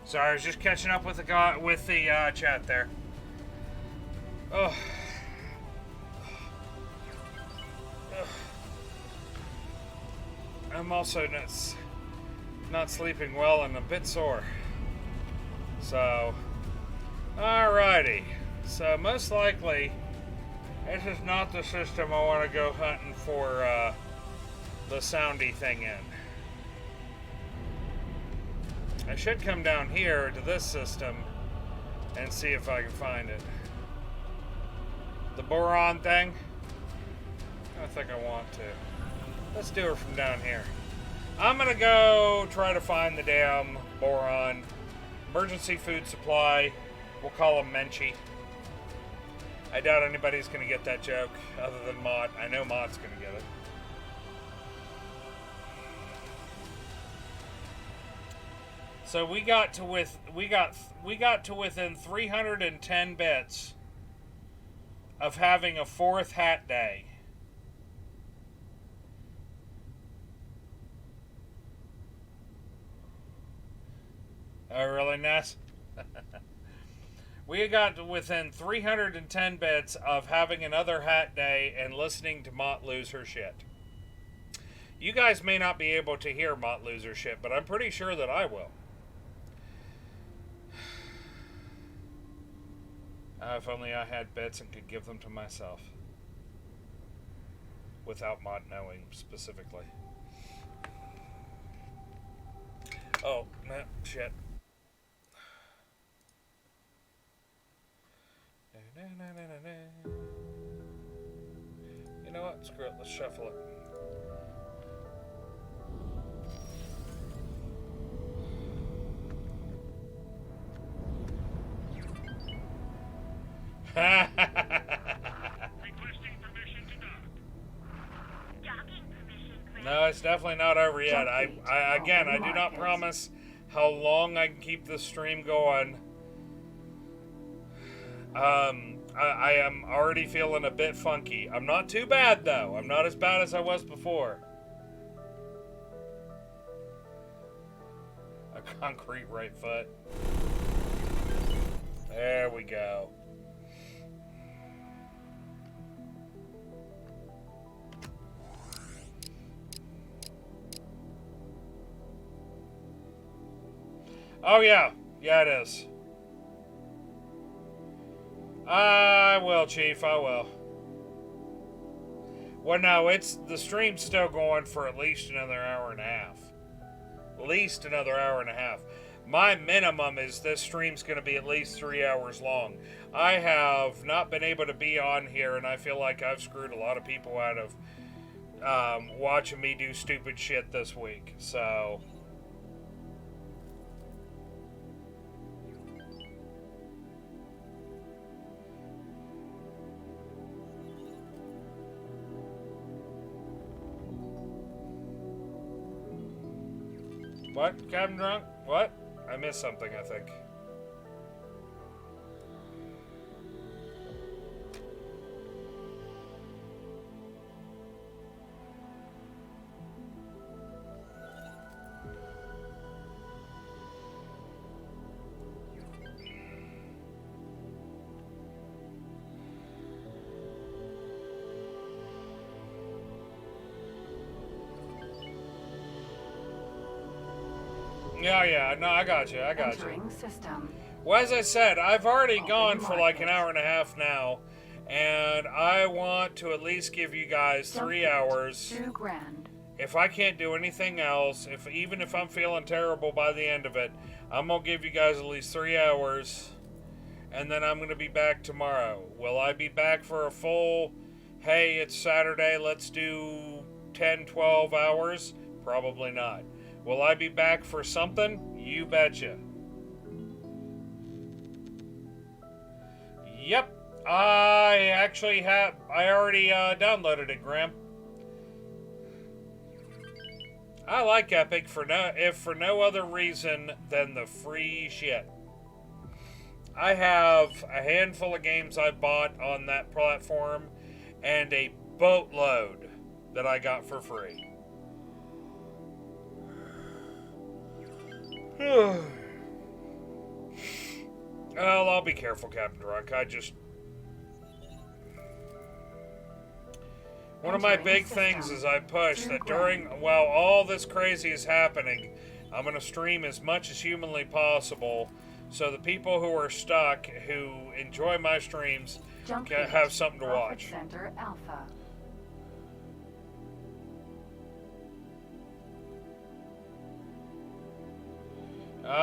Sorry, I was just catching up with the chat there. Oh. I'm also not sleeping well and a bit sore. So, alrighty. So most likely, this is not the system I want to go hunting for the soundy thing in. I should come down here to this system and see if I can find it. The boron thing? I think I want to. Let's do it from down here. I'm gonna go try to find the damn boron. Emergency food supply. We'll call him Menchie. I doubt anybody's gonna get that joke other than Mott. I know Mott's gonna get it. So we got to within 310 bits of having a 4th hat day. Oh, really, Ness? We got to within 310 bits of having another hat day and listening to Mott lose her shit. You guys may not be able to hear Mott lose her shit, but I'm pretty sure that I will. If only I had bits and could give them to myself. Without Mott knowing specifically. Oh, no, shit. You know what? Screw it. Let's shuffle it. No, it's definitely not over yet. I do not promise how long I can keep this stream going. I am already feeling a bit funky. I'm not too bad, though. I'm not as bad as I was before. A concrete right foot. There we go. Oh, yeah. Yeah, it is. I will, Chief. I will. Well, no, the stream's still going for at least another hour and a half. At least another hour and a half. My minimum is this stream's going to be at least 3 hours long. I have not been able to be on here, and I feel like I've screwed a lot of people out of watching me do stupid shit this week. So... What? Captain Drunk? What? I missed something, I think. Yeah, no, I got you. System. Well, as I said, I've already gone for like an hour and a half now, and I want to at least give you guys 3 hours. $2,000. If I can't do anything else, even if I'm feeling terrible by the end of it, I'm gonna give you guys at least 3 hours, and then I'm gonna be back tomorrow. Will I be back for a full, hey, it's Saturday, let's do 10, 12 hours? Probably not. Will I be back for something? You betcha. Yep, I already downloaded it, Graham. I like Epic for no other reason than the free shit. I have a handful of games I bought on that platform and a boatload that I got for free. Well, I'll be careful, Captain Drunk. One of my big things is I push that while all this crazy is happening, I'm going to stream as much as humanly possible so the people who are stuck, who enjoy my streams, can have something to watch. Center Alpha.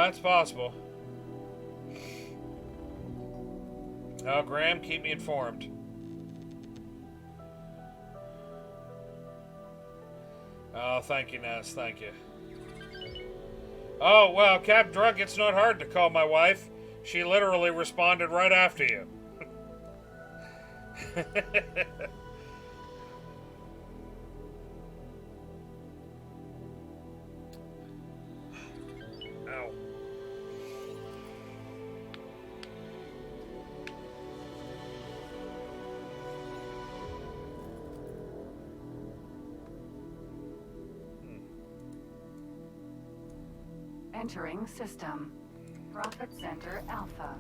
It's possible. Oh, Graham, keep me informed. Oh, thank you, Ness. Thank you. Oh, well, Cap Drunk, it's not hard to call my wife. She literally responded right after you. Ow. Entering system. Profit Center Alpha.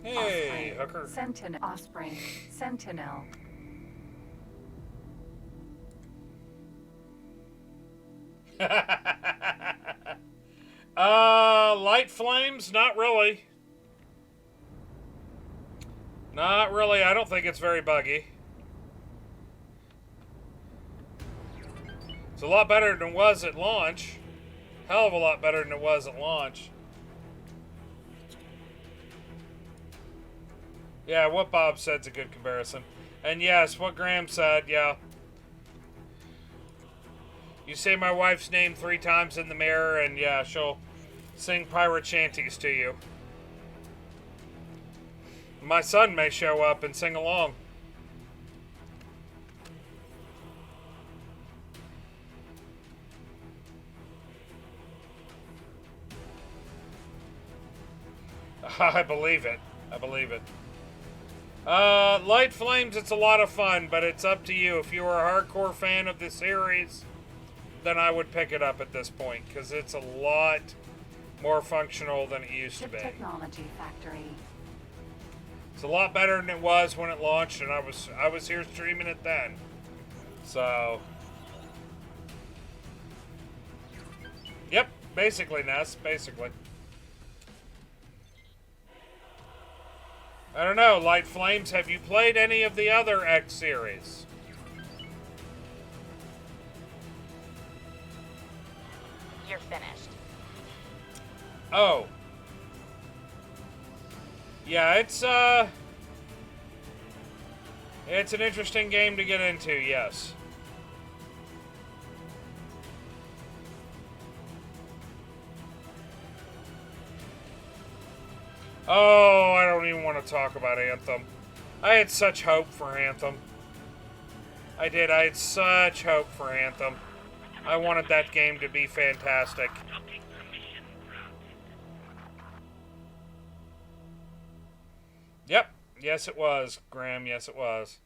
Hey, Osprey. hooker. Sentinel. Osprey. Sentinel. Light flames? Not really. Not really. I don't think it's very buggy. It's a lot better than it was at launch. Hell of a lot better than it was at launch. Yeah, what Bob said's a good comparison. And yes, what Graham said, yeah. You say my wife's name 3 times in the mirror, and yeah, she'll sing pirate shanties to you. My son may show up and sing along. I believe it. I believe it. Light Flames, it's a lot of fun, but it's up to you. If you are a hardcore fan of the series, then I would pick it up at this point, because it's a lot more functional than it used to be. Technology Factory. It's a lot better than it was when it launched, and I was here streaming it then. So, yep, basically, Ness, basically. I don't know, Light Flames, have you played any of the other X series? You're finished. Oh. Yeah, it's an interesting game to get into, yes. Oh, I don't even want to talk about Anthem. I had such hope for Anthem. I did. I had such hope for Anthem. I wanted that game to be fantastic. Yep. Yes, it was, Graham. Yes, it was.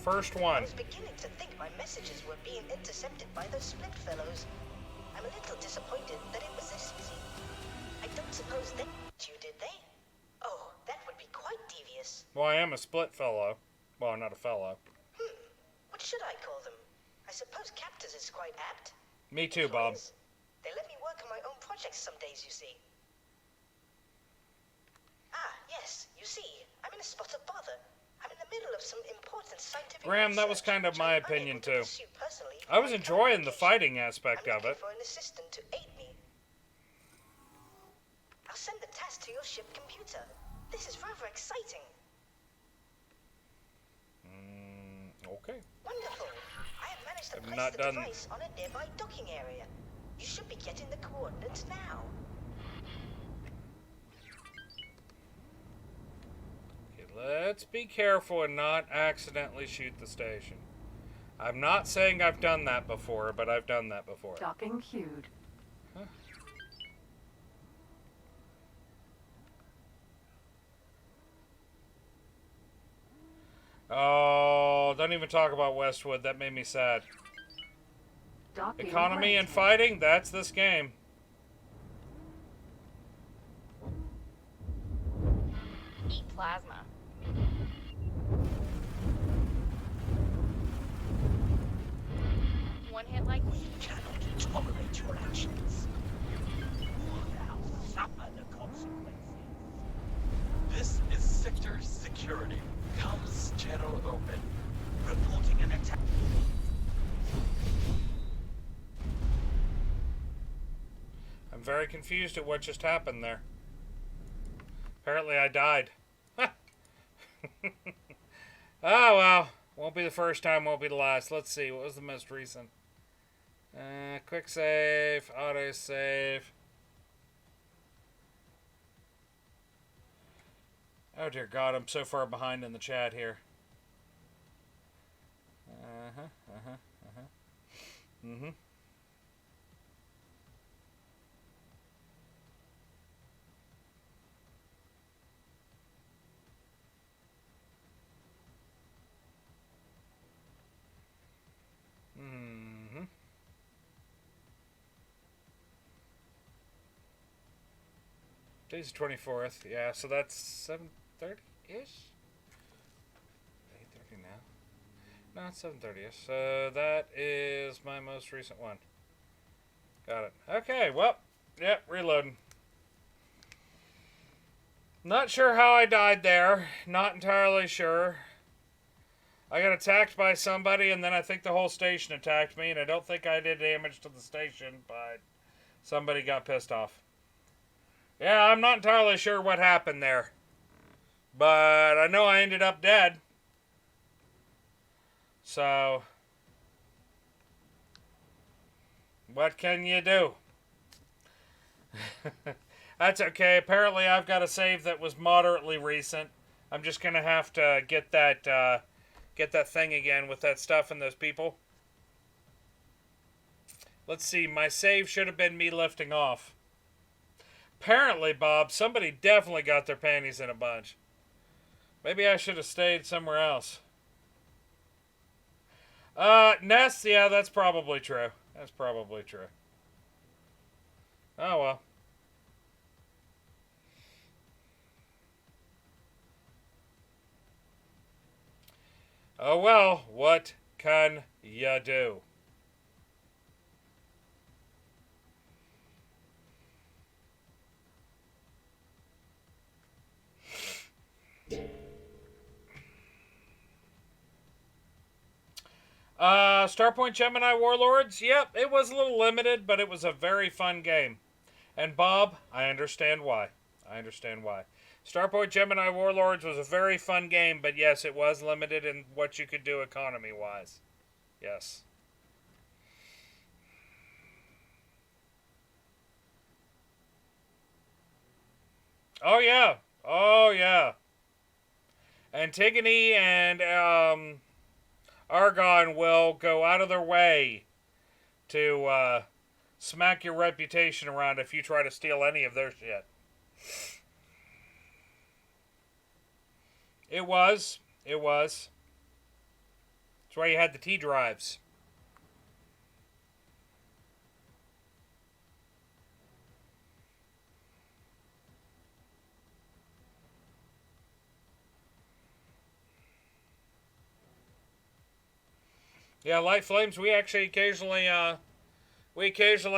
First one. I was beginning to think my messages were being intercepted by those split fellows. I'm a little disappointed that it was this easy. I don't suppose they you, did they? Oh, that would be quite devious. Well, I am a split fellow. Well, not a fellow. What should I call them? I suppose captors is quite apt. Me too, Bob. They let me work on my own projects some days, you see. Ah, yes, you see, I'm in a spot of bother. I'm in the middle of some important scientific Graham, that was kind of my opinion too. I was enjoying the fighting aspect of it. For an assistant to aid me. I'll send the task to your ship computer. This is rather exciting. Okay. Wonderful. I have managed to I've place not the done- device on a nearby docking area. You should be getting the coordinates now. Okay, let's be careful and not accidentally shoot the station. I'm not saying I've done that before, but I've done that before. Docking queued. Huh? Oh, don't even talk about Westwood. That made me sad. Docking Economy and granted. fighting, that's this game. Eat plasma. One hit like We cannot tolerate your actions. You will now suffer the consequences. This is Sector Security. Comms channel open. Reporting an attack. I'm very confused at what just happened there. Apparently I died. Oh well. Won't be the first time, won't be the last. Let's see, what was the most recent? Quick save, auto save. Oh dear God, I'm so far behind in the chat here. Mm-hmm. Mm-hmm. Today's the 24th. Yeah, so that's 7:30-ish? 8:30 now. No, it's 7:30-ish. So that is my most recent one. Got it. Okay, well, yep, reloading. Not sure how I died there. Not entirely sure. I got attacked by somebody, and then I think the whole station attacked me, and I don't think I did damage to the station, but somebody got pissed off. Yeah, I'm not entirely sure what happened there. But I know I ended up dead. So, what can you do? That's okay. Apparently I've got a save that was moderately recent. I'm just going to have to get that thing again with that stuff and those people. Let's see. My save should have been me lifting off. Apparently, Bob, somebody definitely got their panties in a bunch. Maybe I should have stayed somewhere else. Nest, yeah, that's probably true. That's probably true. Oh, well. Oh, well, what can ya do? Starpoint Gemini Warlords, yep, it was a little limited, but it was a very fun game. And Bob, I understand why. I understand why. Starpoint Gemini Warlords was a very fun game, but yes, it was limited in what you could do economy-wise. Yes. Oh, yeah. Oh, yeah. Antigone and, Argon will go out of their way to smack your reputation around if you try to steal any of their shit. It was. It was. That's why you had the T drives. Yeah, Light Flames, we actually occasionally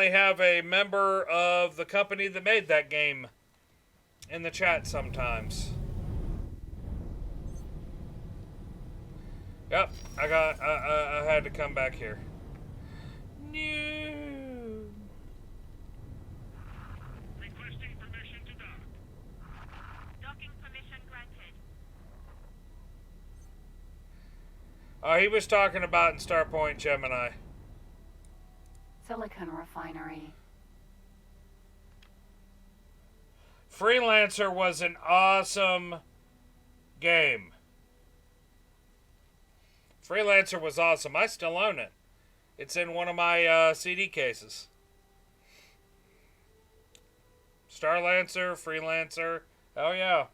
have a member of the company that made that game in the chat sometimes. Yep, I had to come back here. No. Requesting permission to dock. docking permission granted. He was talking about in Starpoint Gemini. Silicon refinery. Freelancer was an awesome game. Freelancer was awesome. I still own it. It's in one of my CD cases. Starlancer, Freelancer. Oh, yeah.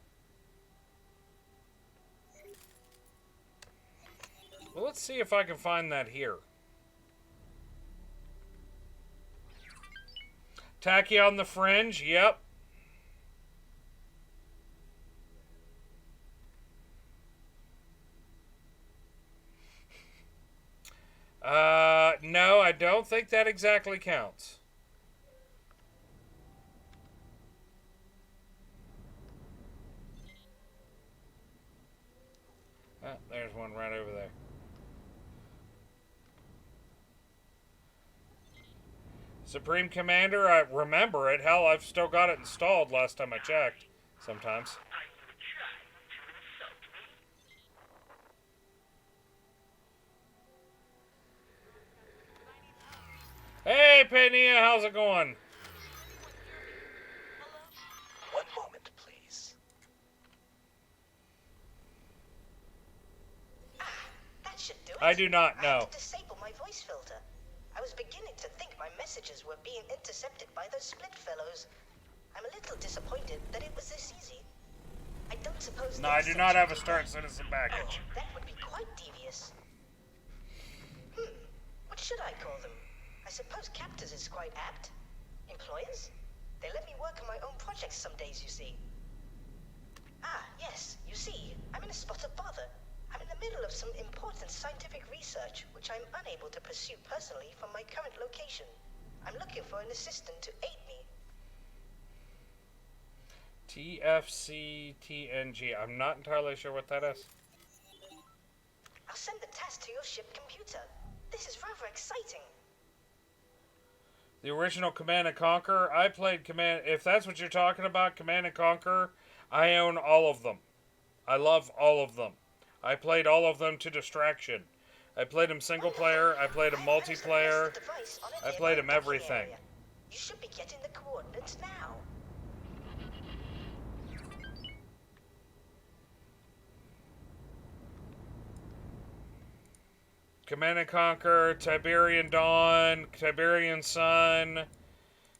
Well, let's see if I can find that here. Tacky on the Fringe. Yep. No, I don't think that exactly counts. There's one right over there. Supreme Commander, I remember it. Hell, I've still got it installed last time I checked. Sometimes. Hey, Pania, how's it going? One moment, please. That should do it. I do not I know. had to disable my voice filter. I was beginning to think my messages were being intercepted by those split fellows. I'm a little disappointed that it was this easy. I don't suppose... No, I do not have a Start Citizen package. That would be quite devious. What should I call them? I suppose captors is quite apt. Employers? They let me work on my own projects some days, you see. Ah, yes, you see, I'm in a spot of bother. I'm in the middle of some important scientific research, which I'm unable to pursue personally from my current location. I'm looking for an assistant to aid me. TFCTNG. I'm not entirely sure what that is. I'll send the task to your ship computer. This is rather exciting. The original Command and Conquer. I played Command... If that's what you're talking about, Command and Conquer, I own all of them. I love all of them. I played all of them to distraction. I played them single player. I played them multiplayer. I played them everything. You should be getting the coordinates now. Command and Conquer, Tiberian Dawn, Tiberian Sun,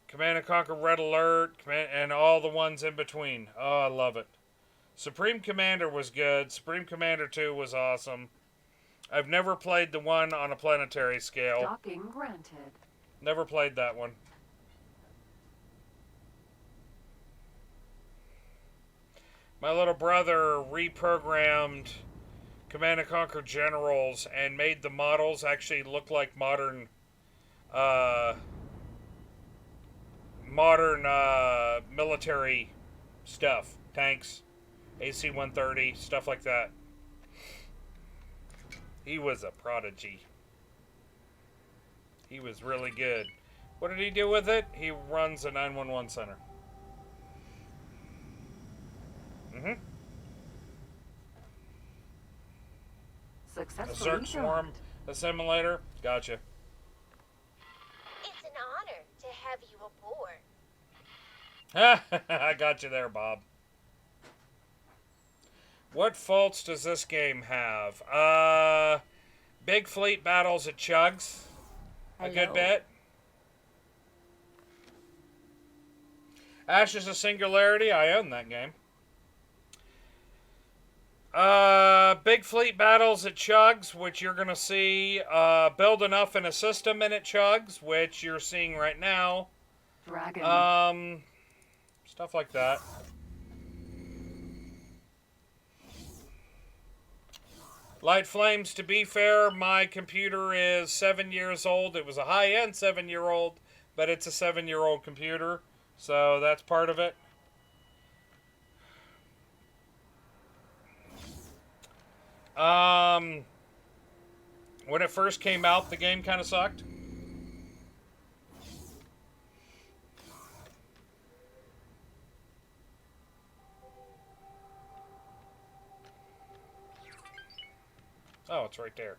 Command and Conquer Red Alert, and all the ones in between. Oh, I love it. Supreme Commander was good. Supreme Commander 2 was awesome. I've never played the one on a planetary scale. Docking granted. Never played that one. My little brother reprogrammed Command and Conquer Generals and made the models actually look like modern military stuff. Tanks, AC-130, stuff like that. He was a prodigy. He was really good. What did he do with it? He runs a 911 center. Successfully Zerg Swarm Assimilator. Gotcha. It's an honor to have you aboard. I got you there, Bob. What faults does this game have? Big fleet battles at chugs. A good bit. Ashes of Singularity. I own that game. Big fleet battles at chugs, which you're going to see. Build enough in a system and it chugs, which you're seeing right now. Dragon. Stuff like that. Light Flames, to be fair, my computer is 7 years old. It was a high-end 7-year-old, but it's a 7-year-old computer, so that's part of it. When it first came out, the game kind of sucked. Oh, it's right there.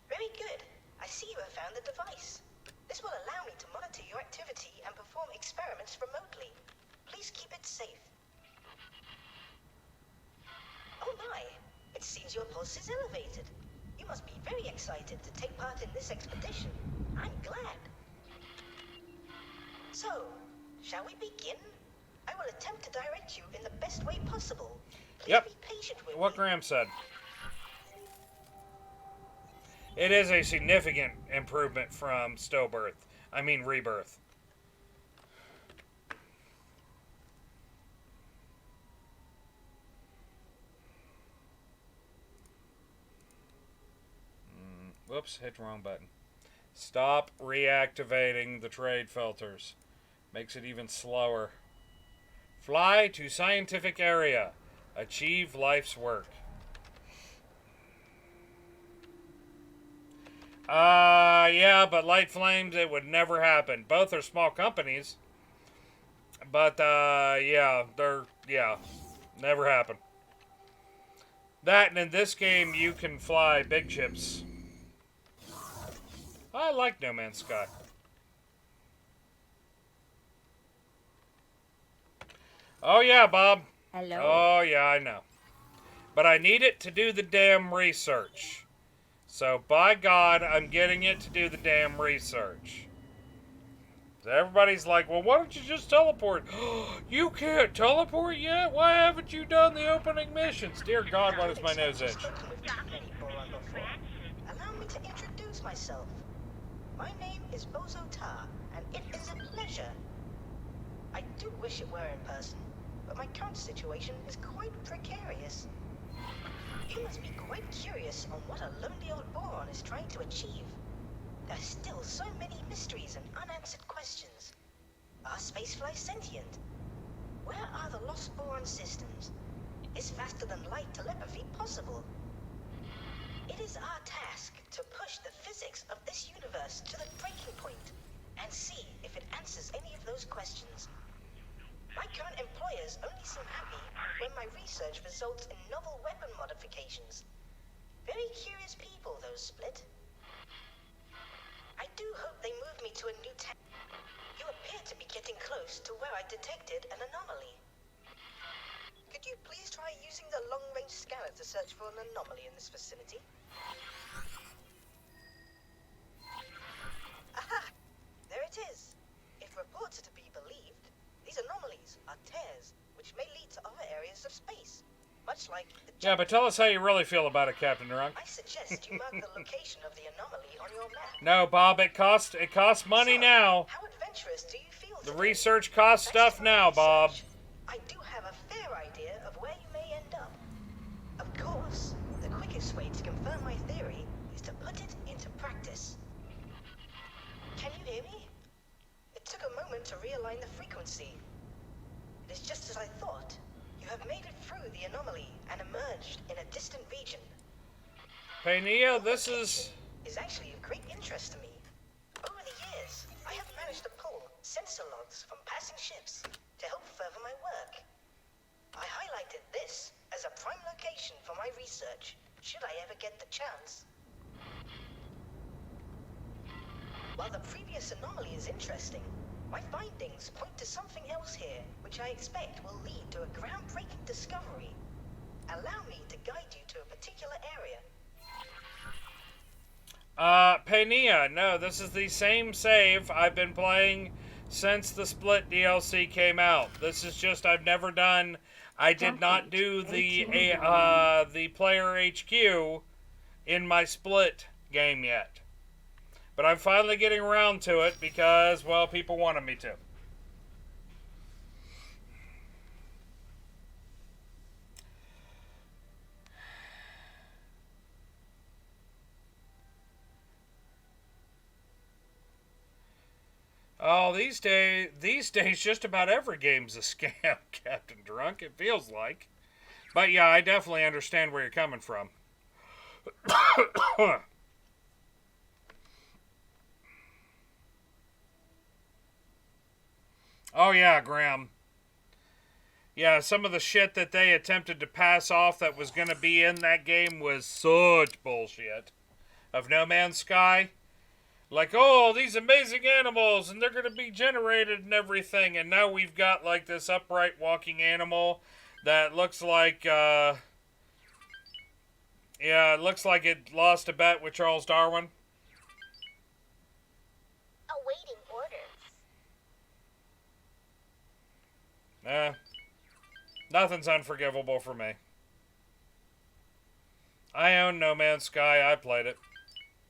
Very good. I see you have found the device. This will allow me to monitor your activity and perform experiments remotely. Please keep it safe. Oh my, it seems your pulse is elevated. You must be very excited to take part in this expedition. I'm glad. So, shall we begin? I will attempt to direct you in the best way possible. Please Yep. be patient with What me. Graham said. It is a significant improvement from rebirth. Whoops, hit the wrong button. Stop reactivating the trade filters. Makes it even slower. Fly to scientific area. Achieve life's work. Yeah, but Light Flames, it would never happen. Both are small companies. But, never happen. That, and in this game, you can fly big ships. I like No Man's Sky. Oh, yeah, Bob. Hello. Oh, yeah, I know. But I need it to do the damn research. So, by God, I'm getting it to do the damn research. So everybody's like, well, why don't you just teleport? You can't teleport yet? Why haven't you done the opening missions? Dear God, why does my nose itch? Allow me to introduce myself. My name is Bozo Ta, and it is a pleasure. I do wish it were in person, but my current situation is quite precarious. You must be quite curious on what a lonely old boron is trying to achieve. There's still so many mysteries and unanswered questions. Are spacefly sentient? Where are the lost boron systems? Is faster than light telepathy possible? It is our task to push the physics of this universe to the breaking point and see if it answers any of those questions. My current employers only seem happy when my research results in novel weapon modifications. Very curious people, those Split. I do hope they move me to a new town. You appear to be getting close to where I detected an anomaly. Could you please try using the long-range scanner to search for an anomaly in this vicinity? Aha! There it is. If reports are to be believed, these anomalies are tears, which may lead to other areas of space. Much like the Yeah, but tell us how you really feel about it, Captain Drunk. I suggest you mark the location of the anomaly on your map. No, Bob, it costs money So, now. How adventurous do you feel The today? research costs Thanks stuff to my now, Bob. research, I do have a fair idea of where you may end up. Of course, the quickest way to confirm my theory is to put it into practice. Can you hear me? It took a moment to realign the frequency. It is just as I thought. You have made it through the anomaly and emerged in a distant region. Pania, this is actually of great interest to me. Over the years, I have managed to pull sensor logs from passing ships to help further my work. I highlighted this as a prime location for my research, should I ever get the chance. While the previous anomaly is interesting, my findings point to something else here, which I expect will lead to a groundbreaking discovery. Allow me to guide you to a particular area. Pania, no, this is the same save I've been playing since the Split DLC came out. This is just, I did not do the player HQ in my Split game yet. But I'm finally getting around to it because, well, people wanted me to. Oh, these days, just about every game's a scam, Captain Drunk, it feels like. But yeah, I definitely understand where you're coming from. Oh yeah, Graham. Yeah, some of the shit that they attempted to pass off that was going to be in that game was such bullshit. Of No Man's Sky. Like, oh, these amazing animals, and they're going to be generated and everything. And now we've got, like, this upright walking animal that looks like, Yeah, it looks like it lost a bet with Charles Darwin. Awaiting orders. Nothing's unforgivable for me. I own No Man's Sky. I played it.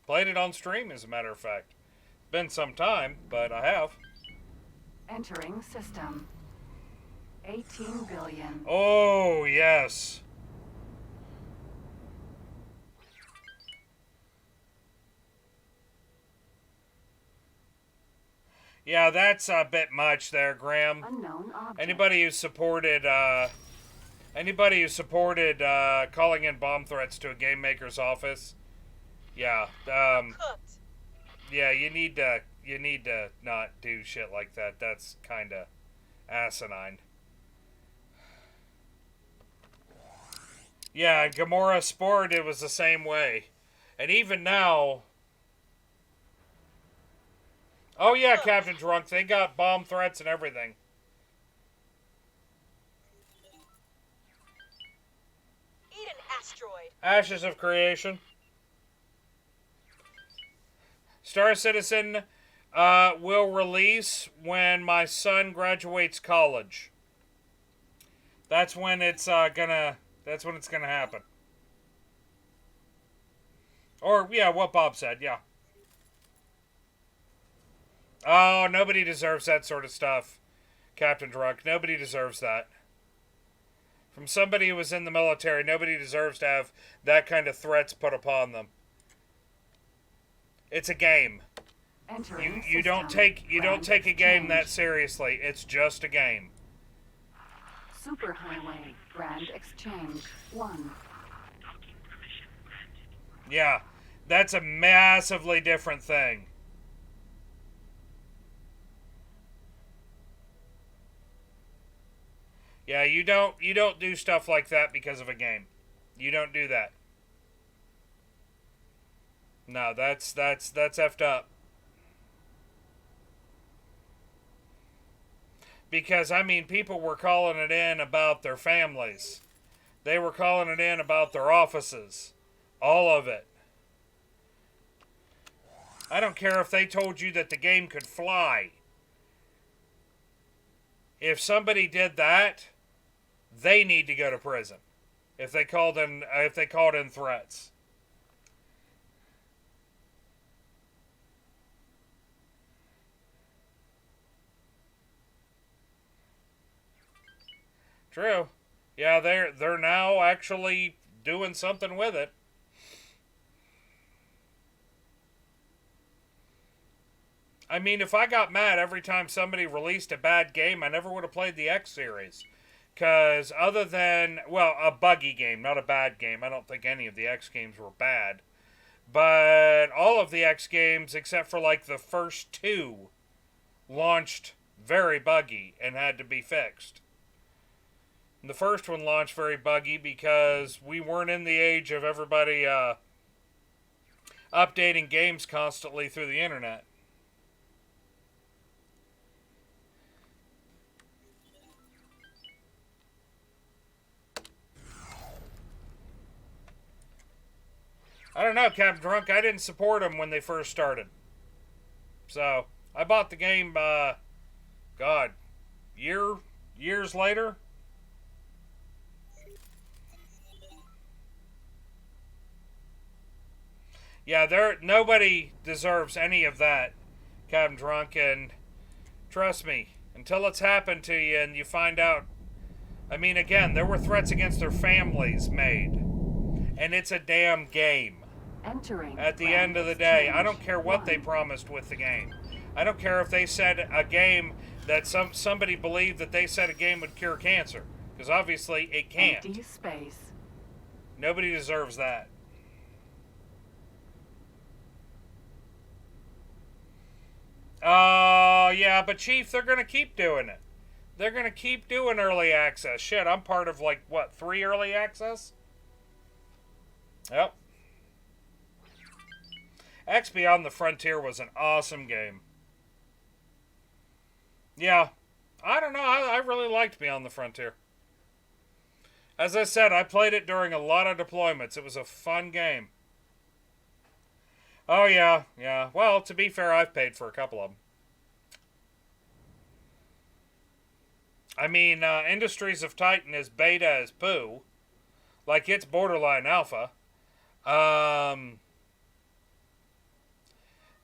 Played it on stream, as a matter of fact. Been some time, but I have. Entering system. 18 billion. Oh, yes. Yeah, that's a bit much there, Graham. Unknown object. Anybody who supported calling in bomb threats to a game maker's office, yeah, Cooked. yeah, you need to not do shit like that. That's kind of asinine. Yeah, Gamora Sport, it was the same way, and even now. Oh yeah, Captain Drunk, they got bomb threats and everything. Eat an asteroid. Ashes of Creation. Star Citizen will release when my son graduates college. That's when it's gonna happen. Or yeah, what Bob said, yeah. Oh, nobody deserves that sort of stuff, Captain Drunk. Nobody deserves that. From somebody who was in the military, nobody deserves to have that kind of threats put upon them. It's a game. Entering You don't take a game that seriously. It's just a game. Superhighway. Brand exchange. 1. Yeah, that's a massively different thing. Yeah, you don't do stuff like that because of a game. You don't do that. No, that's effed up. Because I mean, people were calling it in about their families. They were calling it in about their offices. All of it. I don't care if they told you that the game could fly. If somebody did that, they need to go to prison. If they called in threats. True. Yeah, they're now actually doing something with it. I mean, if I got mad every time somebody released a bad game, I never would have played the X series. Because other than, well, a buggy game, not a bad game. I don't think any of the X games were bad. But all of the X games, except for like the first 2, launched very buggy and had to be fixed. And the first one launched very buggy because we weren't in the age of everybody updating games constantly through the internet. I don't know, Captain Drunk. I didn't support them when they first started. So, I bought the game, years later. Yeah, nobody deserves any of that, Captain Drunk, and trust me, until it's happened to you and you find out. I mean, again, there were threats against their families made. And it's a damn game. Entering At the end of the day, I don't care what they promised with the game. I don't care if they said a game that somebody believed that they said a game would cure cancer. Because obviously it can't. Empty space. Nobody deserves that. Yeah, but Chief, they're going to keep doing it. They're going to keep doing early access. Shit, I'm part of, like, what, 3 early access? Yep. X Beyond the Frontier was an awesome game. Yeah. I don't know. I really liked Beyond the Frontier. As I said, I played it during a lot of deployments. It was a fun game. Oh, yeah, yeah. Well, to be fair, I've paid for a couple of them. I mean, Industries of Titan is beta as poo. Like, it's borderline alpha. The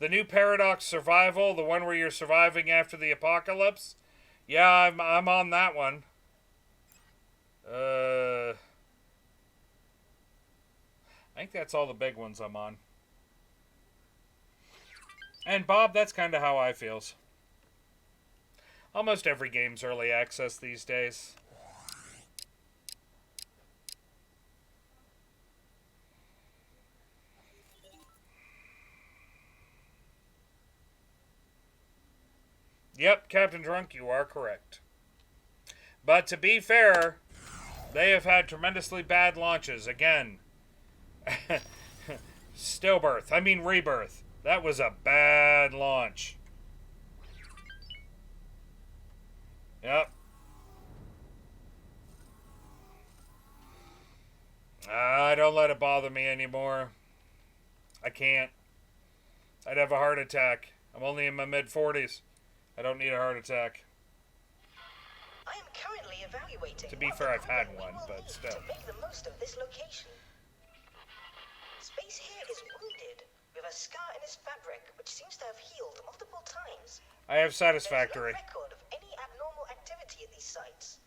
new Paradox Survival, the one where you're surviving after the apocalypse. Yeah, I'm on that one. I think that's all the big ones I'm on. And Bob, that's kind of how I feels. Almost every game's early access these days. Yep, Captain Drunk, you are correct. But to be fair, they have had tremendously bad launches. Again, Stillbirth. I mean Rebirth. That was a bad launch. Yep. Don't let it bother me anymore. I can't. I'd have a heart attack. I'm only in my mid-40s. I don't need a heart attack. I am currently evaluating. To be fair, I've had one, but still. To make the most of this location. Space here is wounded, with a scar in its fabric, which seems to have healed multiple times. I have Satisfactory. There's no record of any abnormal activity at these sites.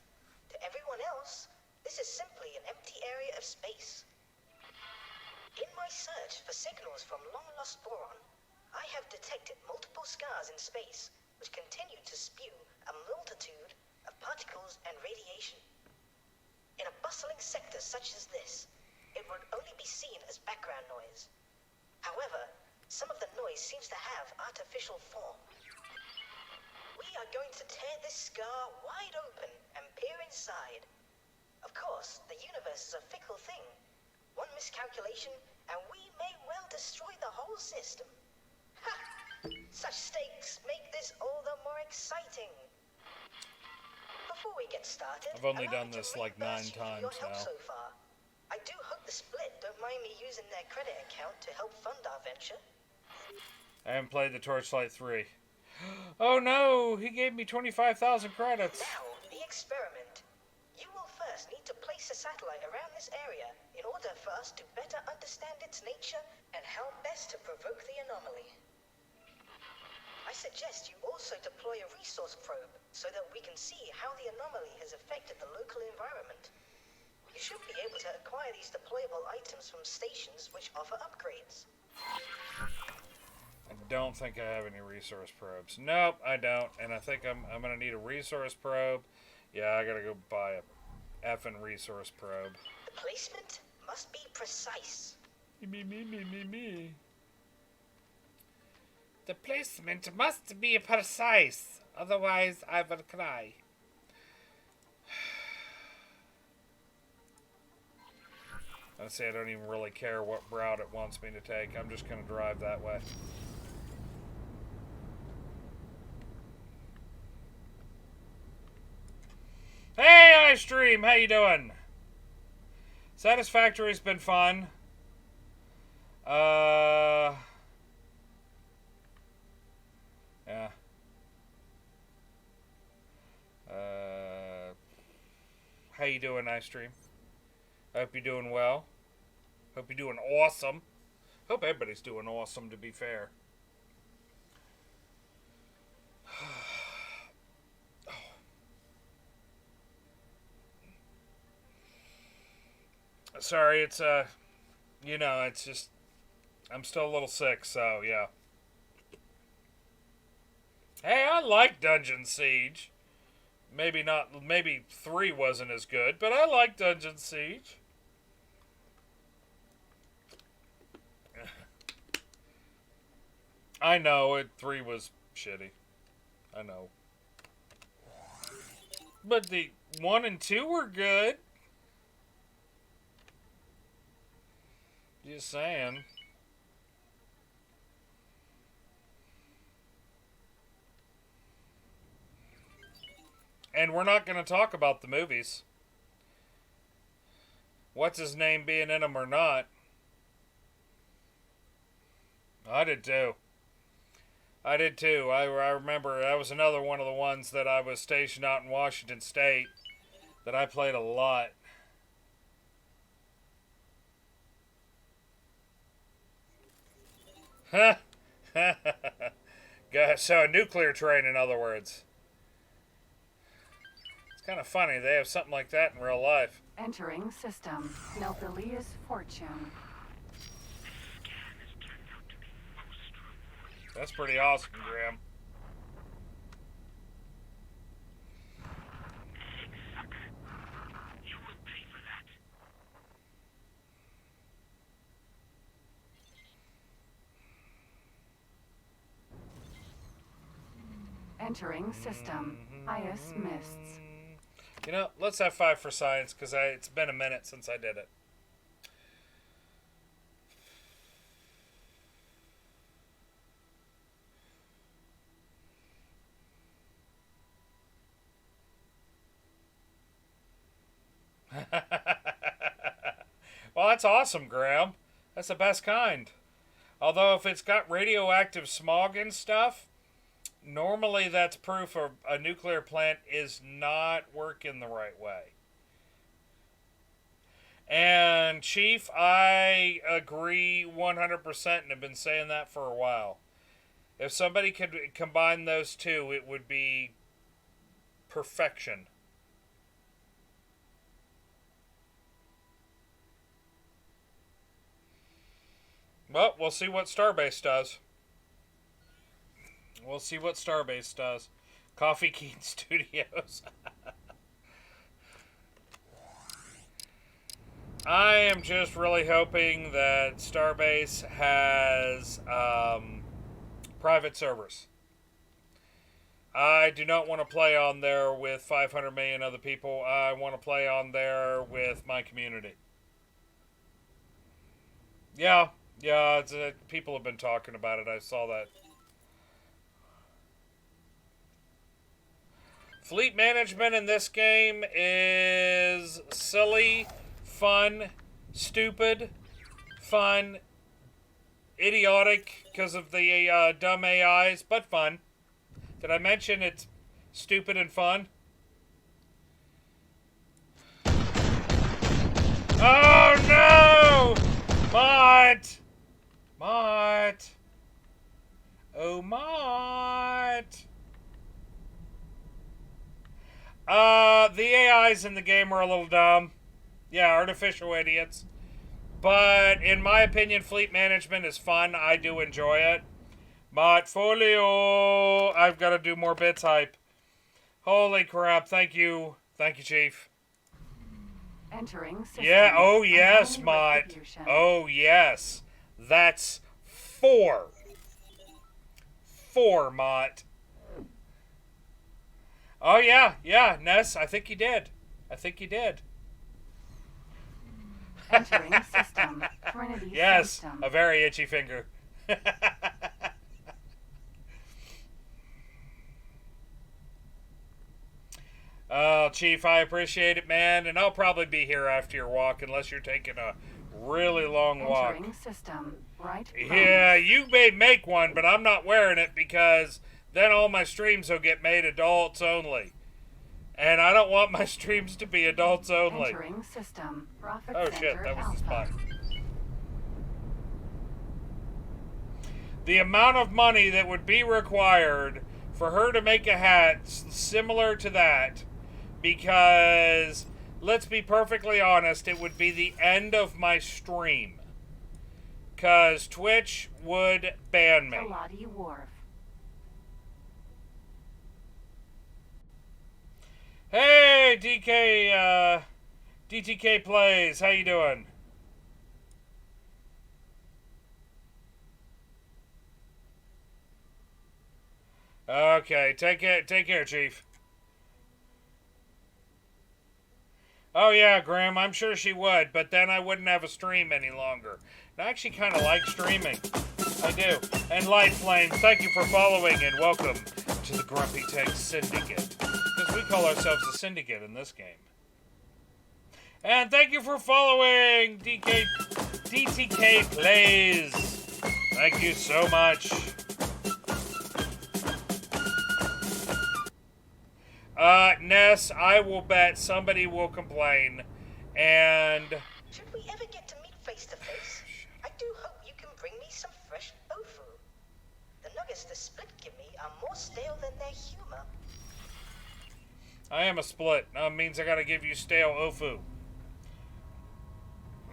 To everyone else, this is simply an empty area of space. In my search for signals from long-lost boron, I have detected multiple scars in space, which continue to spew a multitude of particles and radiation. In a bustling sector such as this, it would only be seen as background noise. However, some of the noise seems to have artificial form. We are going to tear this scar wide open and peer inside. Of course, the universe is a fickle thing. One miscalculation, and we may well destroy the whole system. Ha! Such stakes make this all the more exciting. Before we get started, I've only allow done me to this like 9 reimburse you for your times help now. So far. I do hope the Split don't mind me using their credit account to help fund our venture. I haven't played the Torchlight 3. Oh no! He gave me 25,000 credits! Now, the experiment. You will first need to place a satellite around this area in order for us to better understand its nature and how best to provoke the anomaly. I suggest you also deploy a resource probe so that we can see how the anomaly has affected the local environment. You should be able to acquire these deployable items from stations which offer upgrades. I don't think I have any resource probes. Nope, I don't. And I think I'm gonna need a resource probe. Yeah, I gotta go buy a effing resource probe. The placement must be precise. Me. The placement must be precise, otherwise I will cry. Honestly, I don't even really care what route it wants me to take. I'm just going to drive that way. Hey, iStream! How you doing? Satisfactory's been fun. Yeah. How you doing, iStream? I hope you're doing well. Hope you're doing awesome. Hope everybody's doing awesome, to be fair. Sorry, it's, you know, it's just, I'm still a little sick, so, yeah. Hey, I like Dungeon Siege. Maybe 3 wasn't as good, but I like Dungeon Siege. I know, 3 was shitty. I know. But the 1 and 2 were good. Just saying. And we're not going to talk about the movies. what's his name being in them or not. I did too. I did too. I remember that was another one of the ones that I was stationed out in Washington State that I played a lot. So a nuclear train, in other words. It's kind of funny. They have something like that in real life. Entering system. Melthilia's fortune. That's pretty awesome, Graham. You will pay for that. Entering system. Ice mists. You know, let's have 5 for science, because it's been a minute since I did it. Well, that's awesome, Graham. That's the best kind. Although if it's got radioactive smog and stuff, normally that's proof of a nuclear plant is not working the right way. And Chief, I agree 100% and have been saying that for a while. If somebody could combine those two, it would be perfection. Well, we'll see what Starbase does. We'll see what Starbase does. Coffee Keen Studios. I am just really hoping that Starbase has private servers. I do not want to play on there with 500 million other people. I want to play on there with my community. Yeah, people have been talking about it. I saw that. Fleet management in this game is silly, fun, stupid, fun, idiotic because of the dumb AIs, but fun. Did I mention it's stupid and fun? Oh no! Mott! Mott! Oh, Mott! The AIs in the game are a little dumb. Yeah, artificial idiots. But in my opinion, fleet management is fun. I do enjoy it. Mottfolio! I've got to do more bits hype. Holy crap, thank you. Thank you, Chief. Entering system. Yeah, oh yes, Unknown Mott. retribution. Oh yes. That's 4. 4, Mott. Oh yeah, Ness, I think you did. Entering system. Trinity Yes, system. a very itchy finger. Oh, Chief, I appreciate it, man, and I'll probably be here after your walk unless you're taking a really long walk. Entering system. Right. Yeah, you may make one, but I'm not wearing it because then all my streams will get made adults only. And I don't want my streams to be adults only. Entering system. Profit Oh center shit, that was the alpha. spot. The amount of money that would be required for her to make a hat similar to that, because let's be perfectly honest, it would be the end of my stream. Because Twitch would ban me. Galati Wharf. Hey, DTK Plays, how you doing? Okay, take care, Chief. Oh yeah, Graham, I'm sure she would, but then I wouldn't have a stream any longer. And I actually kind of like streaming. I do. And Light Flame, thank you for following and welcome to the Grumpy Tank Syndicate. Because we call ourselves the Syndicate in this game. And thank you for following DTK Plays. Thank you so much. Ness, I will bet somebody will complain. And Should we ever get to meet face to face, I do hope you can bring me some fresh tofu. The nuggets the split give me are more stale than their humor. I am a split. Means I gotta give you stale ofu.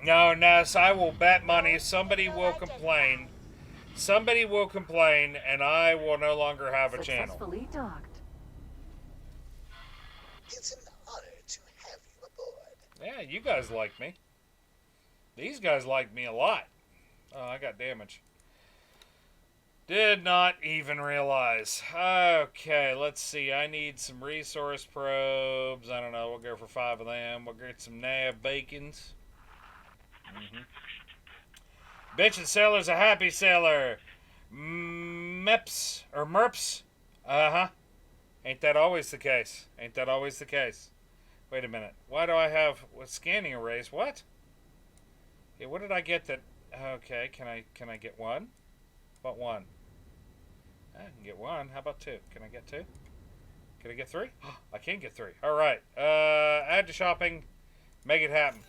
No, Ness, I will bet money somebody will complain. Somebody will complain, and I will no longer have a channel. Successfully docked. It's an honor to have you aboard. Yeah, you guys like me. These guys like me a lot. Oh, I got damage. Did not even realize. Okay, let's see. I need some resource probes. I don't know. We'll go for 5 of them. We'll get some nav bacons. Bitchin' sailor's a happy sailor. Meps or merps. Uh-huh. Ain't that always the case? Ain't that always the case? Wait a minute. Why do I have with scanning arrays? What? Okay, what did I get that? Okay, can I get one? About one. I can get one. How about 2? Can I get 2? Can I get 3? I can get 3. All right. Add to shopping. Make it happen.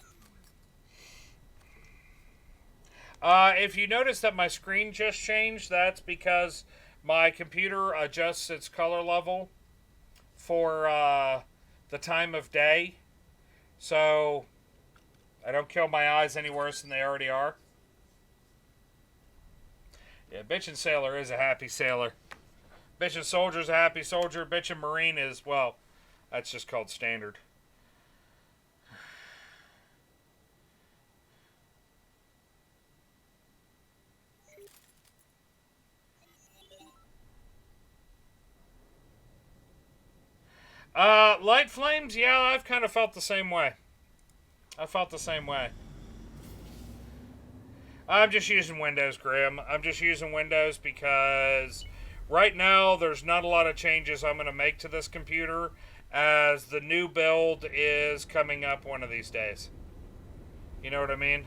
If you notice that my screen just changed, that's because my computer adjusts its color level for the time of day. So I don't kill my eyes any worse than they already are. Yeah, bitchin' sailor is a happy sailor. Bitchin' soldier's a happy soldier. Bitchin' marine is, well, that's just called standard. Light flames? Yeah, I've kind of felt the same way. I felt the same way. I'm just using Windows, Graham. I'm just using Windows because right now there's not a lot of changes I'm going to make to this computer as the new build is coming up one of these days. You know what I mean?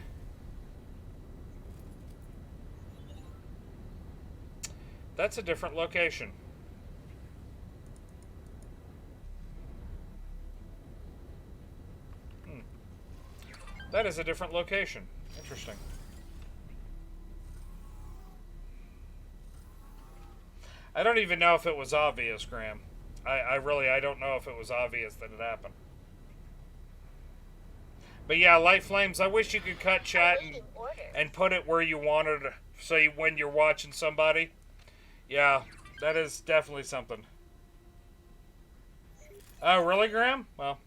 That's a different location. That is a different location. Interesting. I don't even know if it was obvious, Graham. I don't know if it was obvious that it happened. But yeah, light flames, I wish you could cut chat and put it where you wanted, so when you're watching somebody. Yeah, that is definitely something. Oh, really, Graham? Well.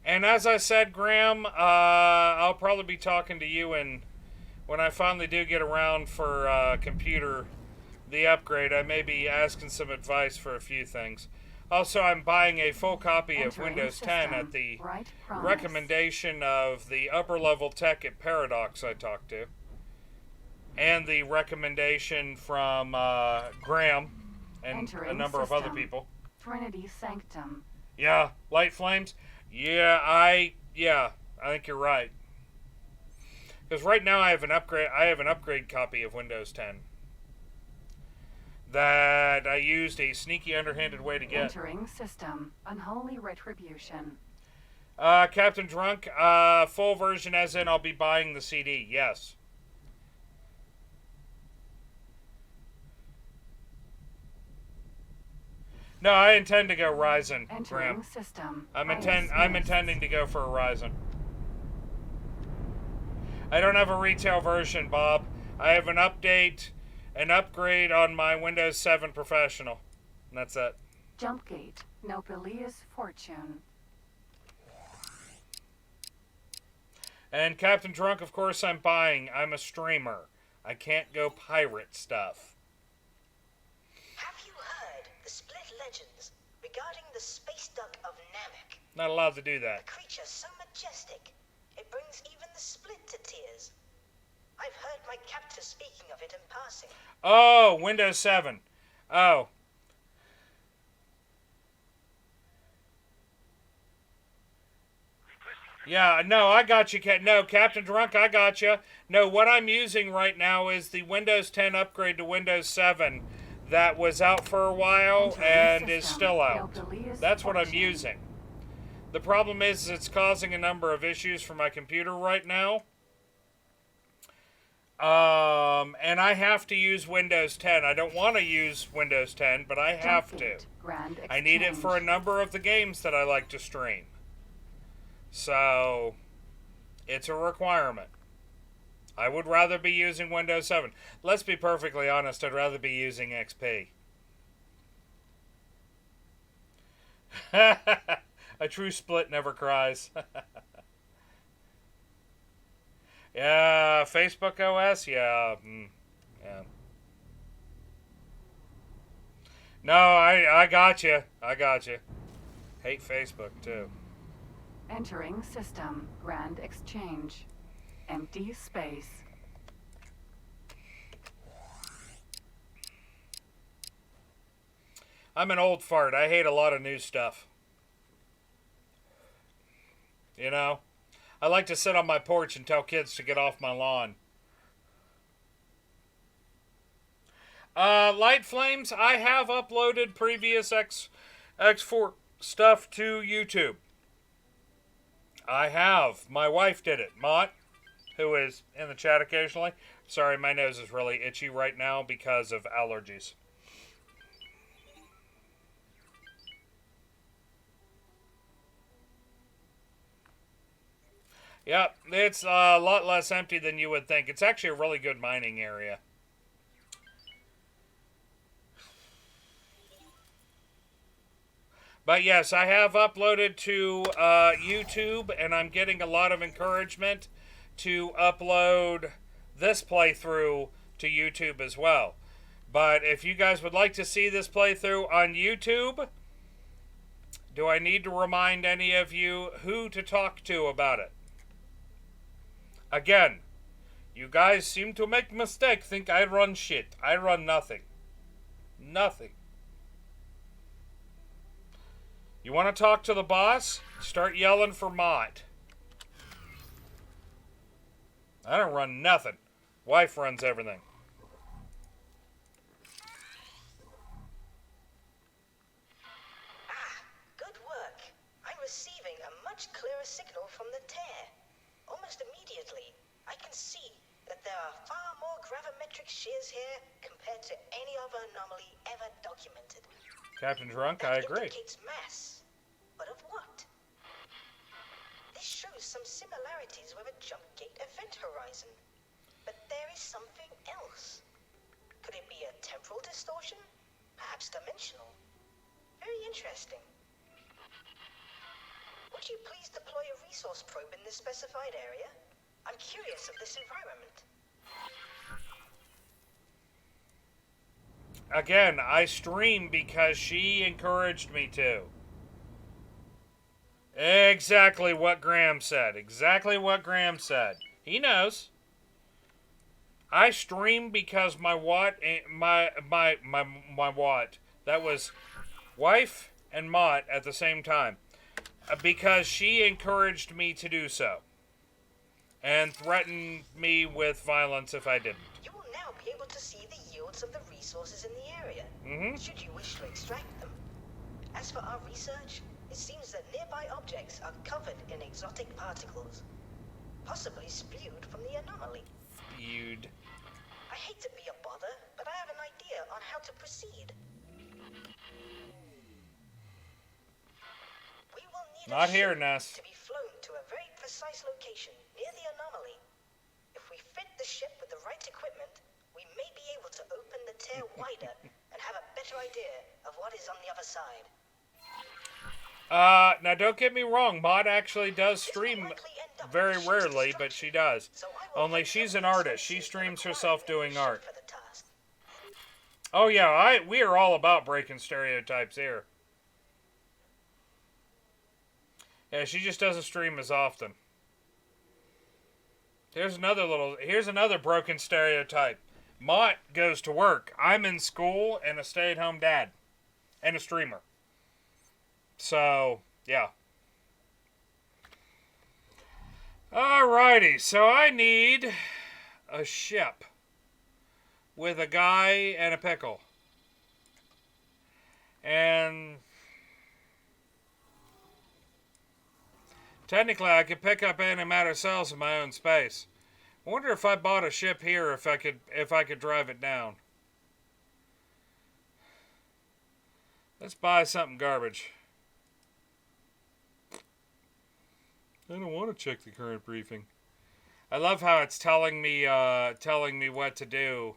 And as I said, Graham, I'll probably be talking to you when I finally do get around for computer, the upgrade. I may be asking some advice for a few things. Also, I'm buying a full copy of Windows 10 at the recommendation of the upper level tech at Paradox I talked to. And the recommendation from Graham and a number of other people. Trinity Sanctum. Yeah, light flames. Yeah, I think you're right. Because right now I have an upgrade copy of Windows 10 that I used a sneaky underhanded way to get. Entering system. Unholy retribution. Captain Drunk, full version as in I'll be buying the CD. Yes. No, I intend to go Ryzen, Graham. System. I'm intending to go for a Ryzen. I don't have a retail version, Bob. I have an upgrade on my Windows 7 Professional. And that's it. Jumpgate. Nopelia's fortune. And Captain Drunk, of course, I'm buying. I'm a streamer. I can't go pirate stuff. Have you heard the split legends regarding the space duck of Namek? Not allowed to do that. A creature so majestic, it brings even the split to tears. I've heard my captor speaking of it in passing. Oh, Windows 7. Oh. Yeah, no, I got you. No, Captain Drunk, I got you. No, what I'm using right now is the Windows 10 upgrade to Windows 7 that was out for a while Entering and is system. still out. Nobelius That's what I'm fortune. using. The problem is it's causing a number of issues for my computer right now. And I have to use Windows 10. I don't want to use Windows 10, but I have to. Jumpgate. Grand I need it for a exchange. number of the games that I like to stream. So, it's a requirement. I would rather be using Windows 7. Let's be perfectly honest, I'd rather be using XP. A true split never cries. Yeah, Facebook OS, yeah. Yeah. No, I got you. I got you. Hate Facebook, too. Entering system. Grand exchange. Empty space. I'm an old fart. I hate a lot of new stuff. You know? I like to sit on my porch and tell kids to get off my lawn. Light Flames, I have uploaded previous X4 stuff to YouTube. I have. My wife did it. Mott, who is in the chat occasionally. Sorry, my nose is really itchy right now because of allergies. Yep, it's a lot less empty than you would think. It's actually a really good mining area. But yes, I have uploaded to YouTube, and I'm getting a lot of encouragement to upload this playthrough to YouTube as well. But if you guys would like to see this playthrough on YouTube, do I need to remind any of you who to talk to about it? Again, you guys seem to make mistake, think I run shit. I run nothing. Nothing. You want to talk to the boss? Start yelling for Mott. I don't run nothing. Wife runs everything. Good work. I'm receiving a much clearer signal from the tear. Almost immediately, I can see that there are far more gravimetric shears here compared to any other anomaly ever documented. Captain Drunk, That I agree. indicates mass. But of what? This shows some similarities with a jump gate event horizon. But there is something else. Could it be a temporal distortion? Perhaps dimensional? Very interesting. Would you please deploy a resource probe in this specified area? I'm curious of this environment. Again, I stream because she encouraged me to. Exactly what Graham said. Exactly what Graham said. He knows. I stream because my Watt, my Watt, that was wife and Mott at the same time. Because she encouraged me to do so. And threatened me with violence if I didn't. You will now be able to see the yields of the resources in the area, should you wish to extract them. As for our research, it seems that nearby objects are covered in exotic particles, possibly spewed from the anomaly. Spewed. I hate to be a bother, but I have an idea on how to proceed. We will need Not a here, ship Ness. to be flown to a very precise location near the anomaly. If we fit the ship with the right equipment, we may be able to open the tear wider and have a better idea of what is on the other side. Now don't get me wrong, Mott actually does stream very rarely, but she does. Only she's an artist. She streams herself doing art. For the task. Oh yeah, we are all about breaking stereotypes here. Yeah, she just doesn't stream as often. Here's another broken stereotype. Mott goes to work. I'm in school and a stay-at-home dad. And a streamer. So, yeah. Alrighty, so I need a ship with a guy and a pickle. And technically I could pick up antimatter cells in my own space. I wonder if I bought a ship here if I could drive it down. Let's buy something garbage. I don't want to check the current briefing. I love how it's telling me what to do.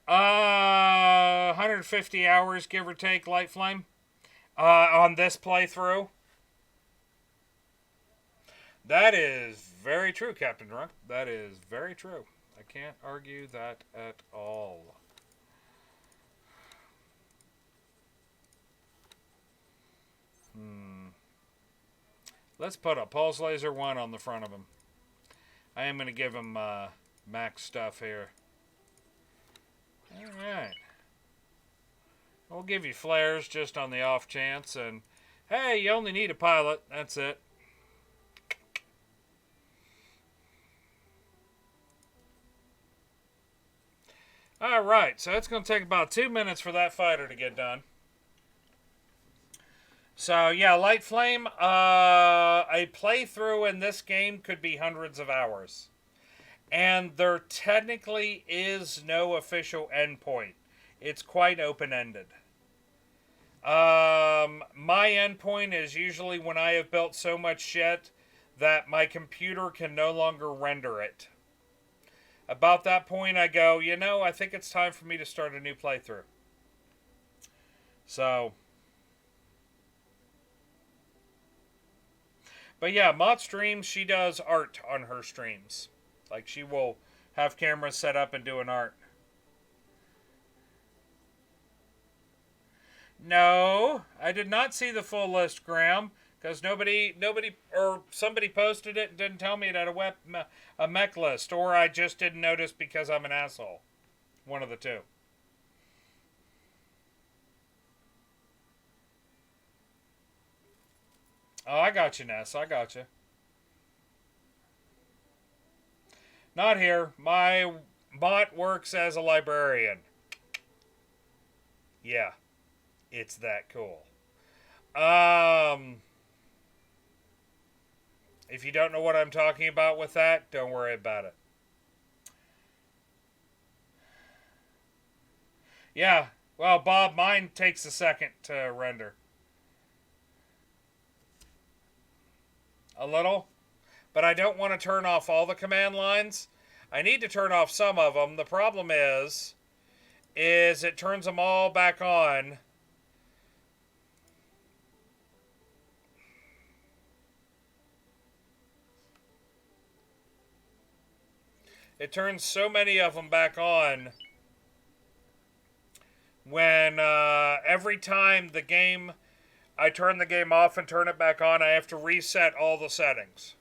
Uh, 150 hours, give or take, light flame. On this playthrough. That is very true, Captain Drunk. That is very true. I can't argue that at all. Let's put a Pulse Laser 1 on the front of him. I am going to give him max stuff here. Alright. We'll give you flares just on the off chance. And hey, you only need a pilot. That's it. Alright, so it's going to take about 2 minutes for that fighter to get done. So, yeah, Light Flame, a playthrough in this game could be hundreds of hours. And there technically is no official endpoint. It's quite open-ended. My endpoint is usually when I have built so much shit that my computer can no longer render it. About that point, I go, you know, I think it's time for me to start a new playthrough. So... But yeah, Mott streams, she does art on her streams. Like, she will have cameras set up and do an art. No, I did not see the full list, Graham, because nobody, or somebody posted it and didn't tell me it had a mech list, or I just didn't notice because I'm an asshole. One of the two. Oh, I got you, Ness. I got you. Not here. My bot works as a librarian. Yeah. It's that cool. If you don't know what I'm talking about with that, don't worry about it. Yeah. Well, Bob, mine takes a second to render. A little, but I don't want to turn off all the command lines. I need to turn off some of them. The problem is it turns them all back on. It turns so many of them back on when every time I turn the game off and turn it back on, I have to reset all the settings.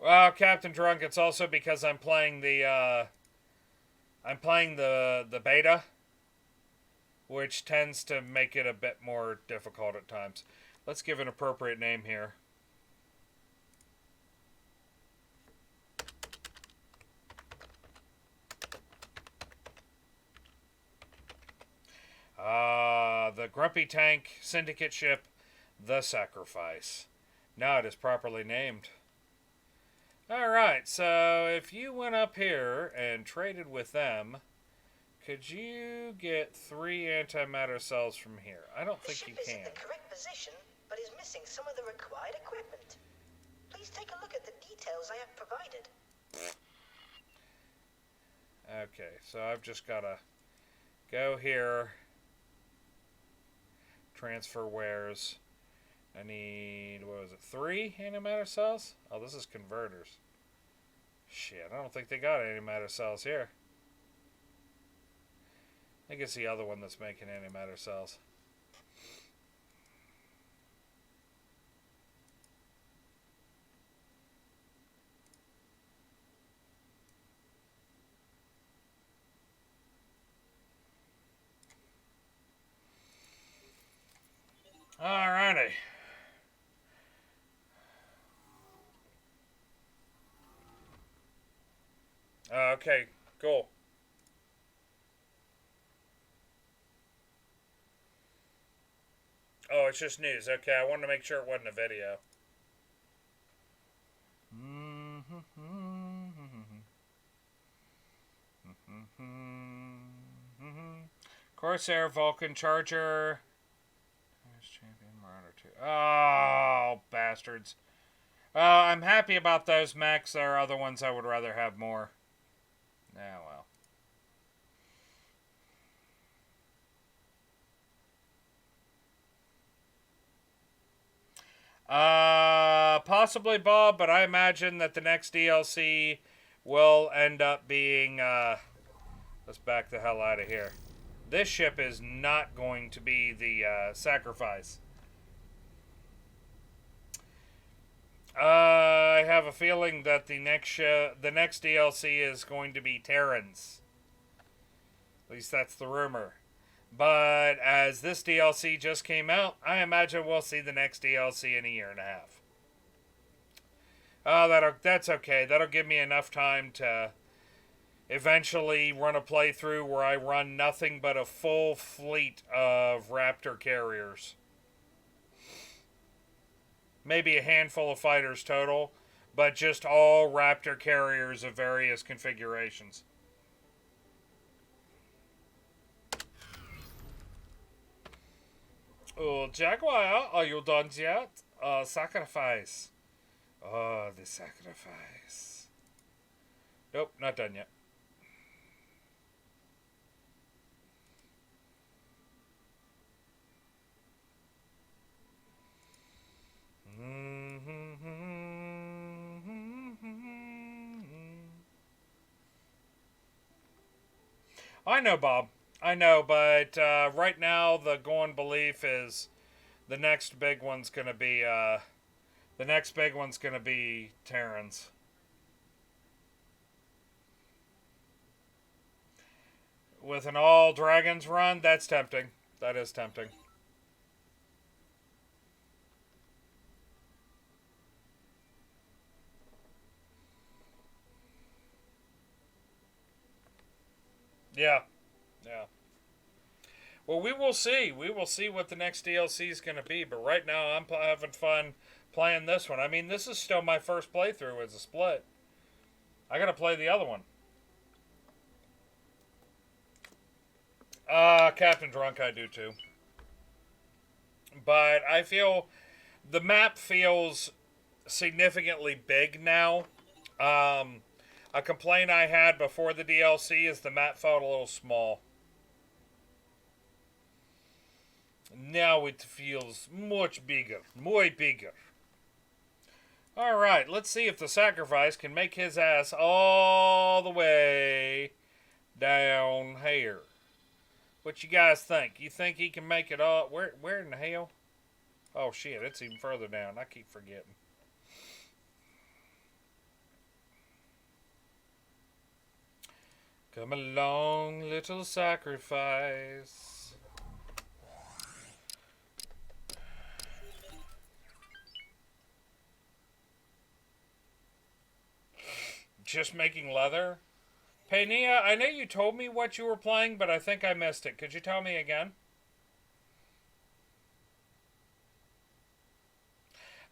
Well, Captain Drunk, it's also because I'm playing the beta, which tends to make it a bit more difficult at times. Let's give an appropriate name here. The Grumpy Tank Syndicate ship, The Sacrifice. Now it is properly named. Alright, so if you went up here and traded with them, could you get 3 antimatter cells from here? I don't think you can. The ship is in the correct position, but is missing some of the required equipment. Please take a look at the details I have provided. Okay, so I've just got to go here, transfer wares. I need, what was it, 3 antimatter cells? Oh, this is converters. Shit, I don't think they got antimatter cells here. I think it's the other one that's making antimatter cells. Alrighty. Okay, cool. Oh, it's just news. Okay, I wanted to make sure it wasn't a video. Corsair, Vulcan, Charger. Champion, Marauder 2. Oh, bastards. I'm happy about those mechs. There are other ones I would rather have more. Yeah, well. Possibly Bob, but I imagine that the next DLC will end up being, let's back the hell out of here. This ship is not going to be the, sacrifice. I have a feeling that the next DLC is going to be Terrans. At least that's the rumor. But as this DLC just came out, I imagine we'll see the next DLC in a year and a half. That's okay. That'll give me enough time to eventually run a playthrough where I run nothing but a full fleet of Raptor carriers. Maybe a handful of fighters total, but just all Raptor carriers of various configurations. Oh, Jaguar, are you done yet? Sacrifice. Oh, the sacrifice. Nope, not done yet. I know, Bob. I know, but right now the going belief is the next big one's gonna be Terrans. With an all dragons run, that's tempting. That is tempting. Yeah. Yeah. Well, we will see. We will see what the next DLC is going to be. But right now, I'm having fun playing this one. I mean, this is still my first playthrough as a split. I got to play the other one. Captain Drunk, I do too. But I feel the map feels significantly big now. A complaint I had before the DLC is the map felt a little small. Now it feels much bigger. Muy bigger. Alright, let's see if the sacrifice can make his ass all the way down here. What you guys think? You think he can make it all? Where in the hell? Oh shit, it's even further down. I keep forgetting. Come along, little sacrifice. Just making leather? Pania, I know you told me what you were playing, but I think I missed it. Could you tell me again?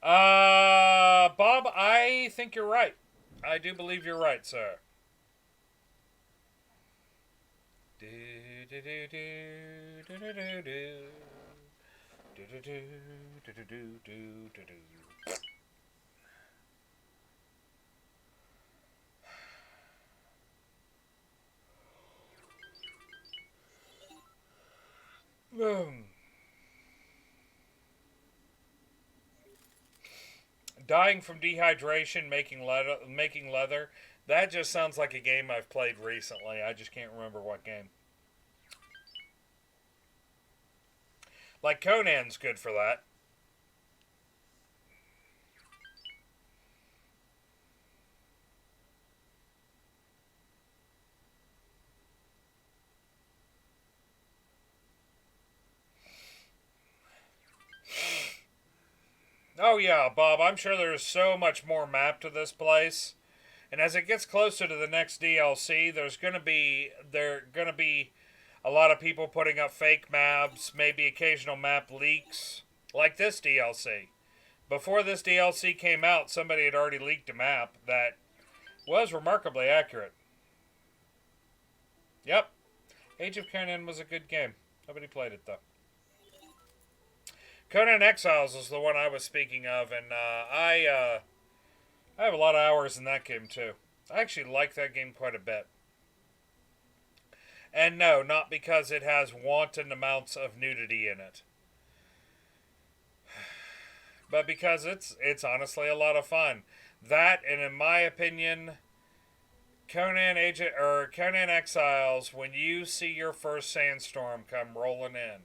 Bob, I think you're right. I do believe you're right, sir. Do do do do do do do do do do do do do do do. Dying from dehydration, making leather. That just sounds like a game I've played recently. I just can't remember what game. Like Conan's good for that. Oh yeah, Bob, I'm sure there's so much more map to this place. And as it gets closer to the next DLC, there's gonna be a lot of people putting up fake maps, maybe occasional map leaks, like this DLC. Before this DLC came out, somebody had already leaked a map that was remarkably accurate. Yep, Age of Conan was a good game. Nobody played it though. Conan Exiles is the one I was speaking of, and I have a lot of hours in that game too. I actually like that game quite a bit. And no, not because it has wanton amounts of nudity in it, but because it's honestly a lot of fun. That, and in my opinion, Conan Exiles, when you see your first sandstorm come rolling in,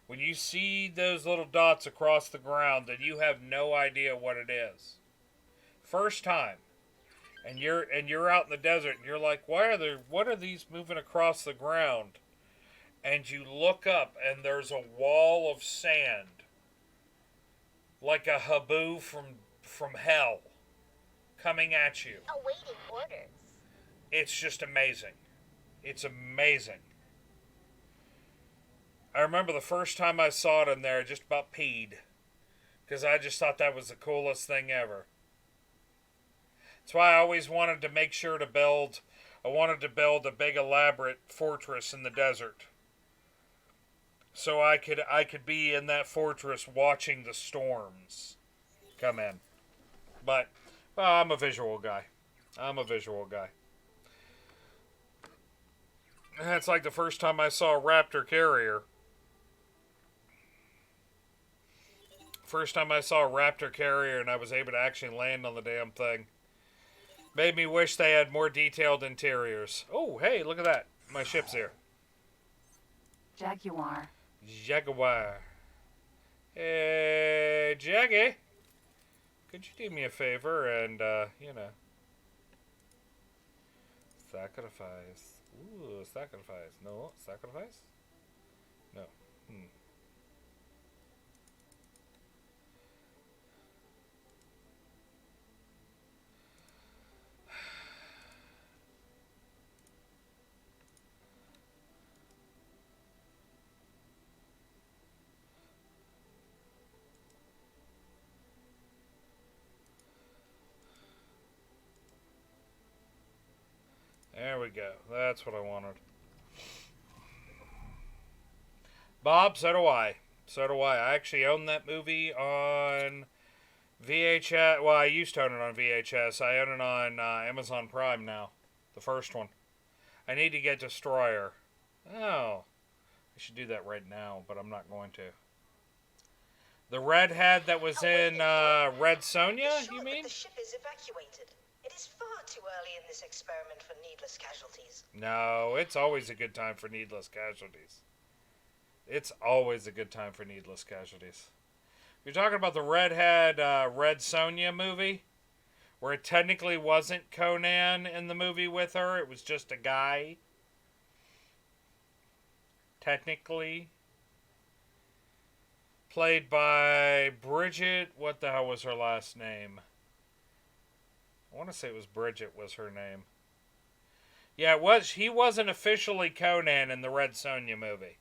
when you see those little dots across the ground and you have no idea what it is, first time, and you're out in the desert and you're like, what are these moving across the ground? And you look up and there's a wall of sand, like a haboo from hell, coming at you. Awaiting orders. It's just amazing. It's amazing. I remember the first time I saw it in there, I just about peed. Because I just thought that was the coolest thing ever. That's why I always wanted to make sure to build... I wanted to build a big elaborate fortress in the desert. So I could be in that fortress watching the storms come in. But, well, I'm a visual guy. That's like the first time I saw a Raptor carrier. First time I saw a Raptor carrier and I was able to actually land on the damn thing. Made me wish they had more detailed interiors. Oh, hey, look at that. My ship's here. Jaguar. Jaguar. Hey, Jaggy. Could you do me a favor and, sacrifice. Ooh, sacrifice. No, sacrifice? No. There we go. That's what I wanted. Bob, so do I. I actually own that movie on VHS. Well, I used to own it on VHS. I own it on Amazon Prime now. The first one. I need to get Destroyer. Oh. I should do that right now, but I'm not going to. The redhead that was in Red Sonja, you mean? The ship is evacuated. It is far too early in this experiment for needless casualties. No, it's always a good time for needless casualties. It's always a good time for needless casualties. You're talking about the redhead Red Sonja movie, where it technically wasn't Conan in the movie with her. It was just a guy. Technically. Played by Bridget. What the hell was her last name? I want to say it was Bridget was her name. Yeah, it was. He wasn't officially Conan in the Red Sonja movie.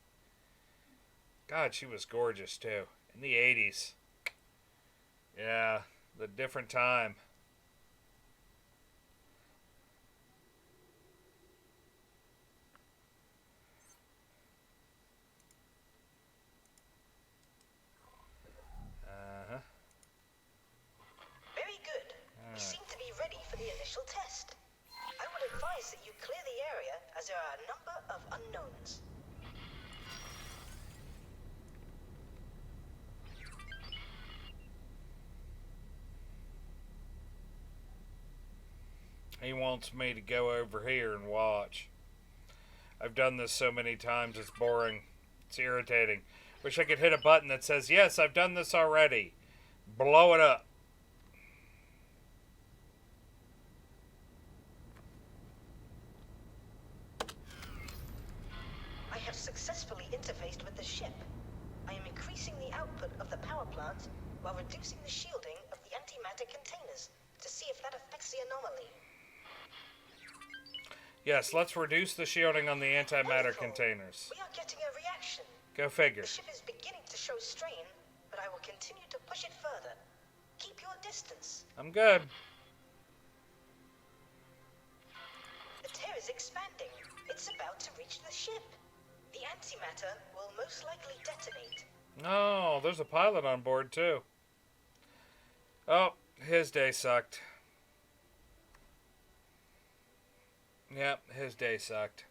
God, she was gorgeous too. In the 80s. Yeah, the different time. Very good. We seem to be ready for the initial test. I would advise that you clear the area as there are a number of unknowns. He wants me to go over here and watch. I've done this so many times, it's boring. It's irritating. Wish I could hit a button that says, yes, I've done this already. Blow it up. I have successfully interfaced with the ship. I am increasing the output of the power plant while reducing the shielding of the antimatter containers to see if that affects the anomaly. Yes, let's reduce the shielding on the antimatter Wonderful. containers. We are getting a reaction. Go figure. The ship is beginning to show strain, but I will continue to push it further. Keep your distance. I'm good. The tear is expanding. It's about to reach the ship. The antimatter will most likely detonate. Oh, there's a pilot on board, too. Oh, his day sucked. Yep, his day sucked.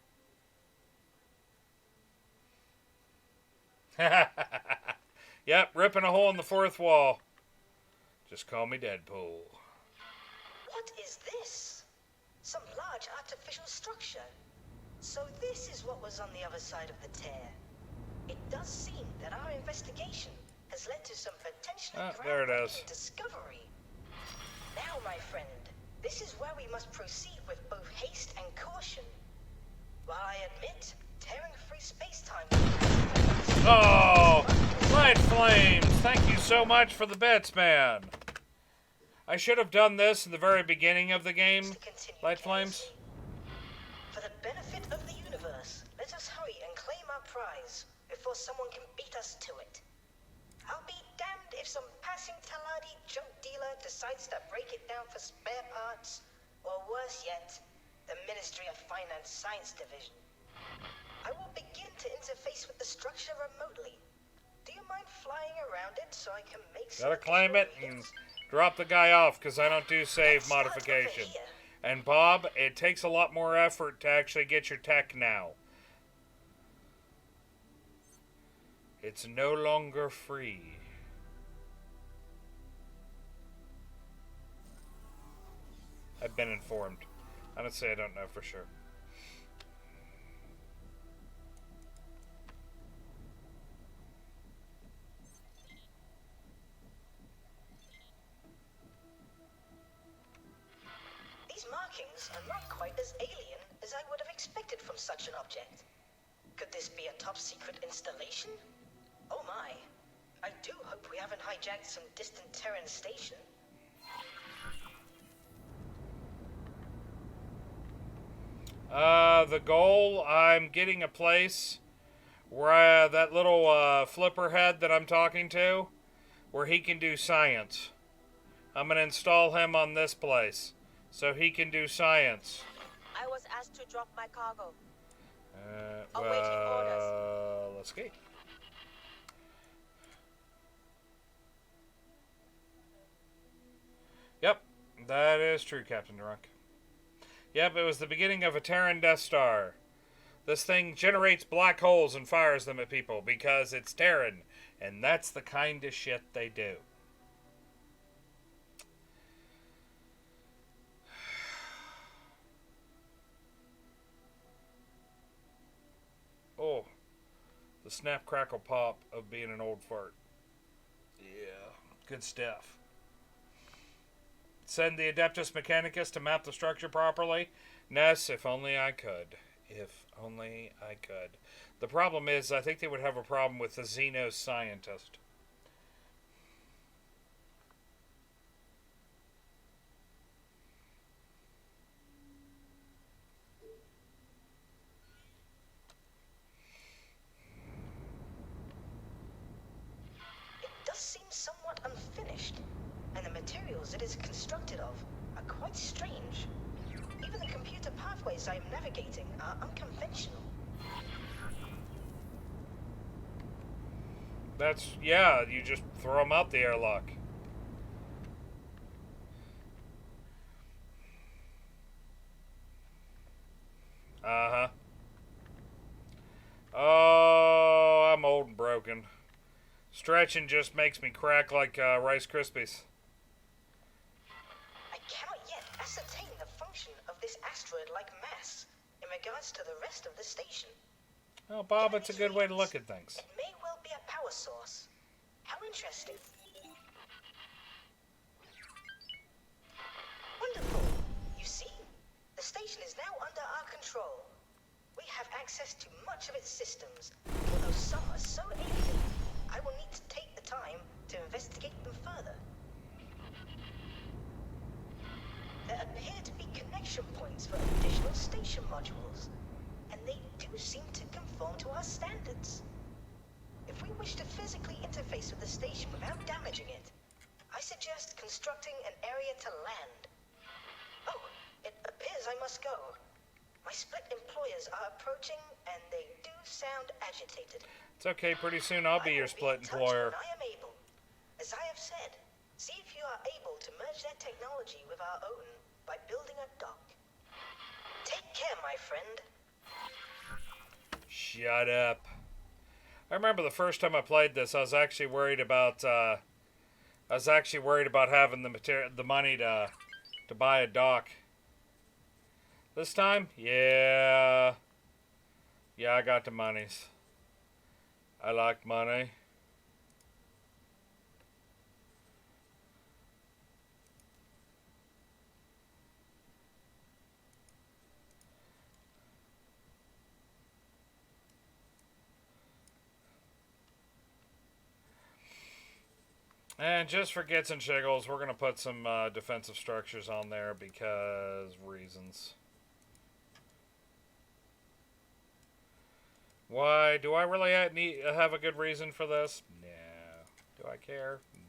Yep, ripping a hole in the fourth wall. Just call me Deadpool. What is this? Some large artificial structure. So this is what was on the other side of the tear. It does seem that our investigation has led to some potentially there it is. groundbreaking discovery. Now, my friend, this is where we must proceed with both haste and caution. While I admit, tearing free space-time... Oh! Light Flames! Thank you so much for the bits, man. I should have done this in the very beginning of the game, Light Flames. For the benefit of the universe, let us hurry and claim our prize before someone can beat us to it. I'll be damned if some passing Taladi junk dealer decides to break it down for spare parts, or worse yet, the Ministry of Finance Science Division. I will begin to interface with the structure remotely. Do you mind flying around it so I can make some... Gotta claim it and drop the guy off, because I don't do save modification. And Bob, it takes a lot more effort to actually get your tech now. It's no longer free. I've been informed. Honestly, I don't know for sure. These markings are not quite as alien as I would have expected from such an object. Could this be a top-secret installation? Oh my. I do hope we haven't hijacked some distant Terran station. The goal, I'm getting a place where that little flipper head that I'm talking to, where he can do science. I'm going to install him on this place, so he can do science. I was asked to drop my cargo. Awaiting orders. Let's see. Yep, that is true, Captain Drunk. Yep, it was the beginning of a Terran Death Star. This thing generates black holes and fires them at people because it's Terran, and that's the kind of shit they do. Oh, the snap, crackle, pop of being an old fart. Yeah, good stuff. Send the Adeptus Mechanicus to map the structure properly? Ness, if only I could. If only I could. The problem is, I think they would have a problem with the Xenos scientist. It does seem somewhat unfinished, and the materials it is constructed of are quite strange. Even the computer pathways I am navigating are unconventional. That's, yeah, you just throw them out the airlock. Uh-huh. Oh, I'm old and broken. Stretching just makes me crack like Rice Krispies. I cannot yet ascertain the function of this asteroid-like mass in regards to the rest of the station. Oh, Bob, it's a good way to look at things. It may well be a power source. How interesting. Wonderful. You see, the station is now under our control. We have access to much of its systems, although some are so alien, I will need to take the time to investigate them further. There appear to be connection points for additional station modules, and they do seem to conform to our standards. If we wish to physically interface with the station without damaging it, I suggest constructing an area to land. Oh, it appears I must go. My split employers are approaching, and they do sound agitated. It's okay, pretty soon I'll be your split employer. When I am able. As I have said, see if you are able to merge that technology with our own by building a dock. Take care, my friend. Shut up. I remember the first time I played this, I was actually worried about having the money to buy a dock. This time, yeah, I got the monies. I like money. And just for gits and shiggles, we're going to put some defensive structures on there because reasons. Why? Do I really have a good reason for this? No. Do I care? No.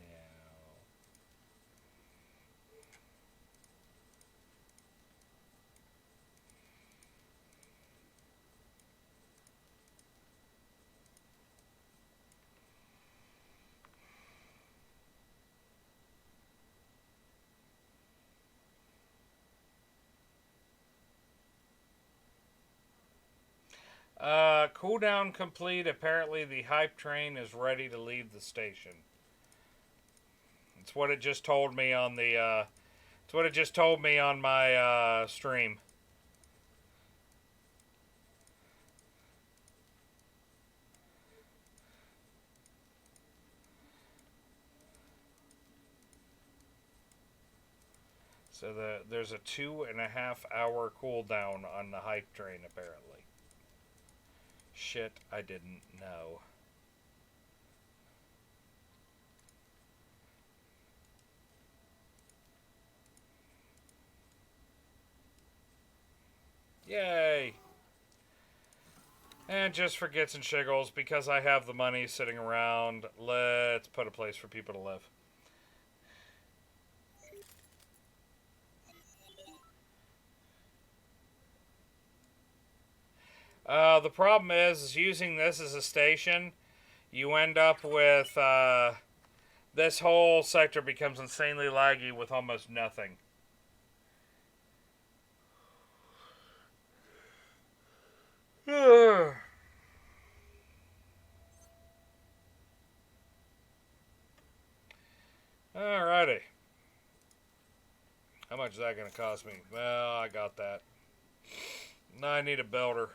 Cooldown complete. Apparently the hype train is ready to leave the station. It's what it just told me on the it's what it just told me on my stream. So there's a 2.5 hour cooldown on the hype train apparently. Shit, I didn't know. Yay! And just for gits and shiggles, because I have the money sitting around, let's put a place for people to live. The problem is using this as a station, you end up with, this whole sector becomes insanely laggy with almost nothing. Alrighty. How much is that going to cost me? Well, I got that. Now I need a builder.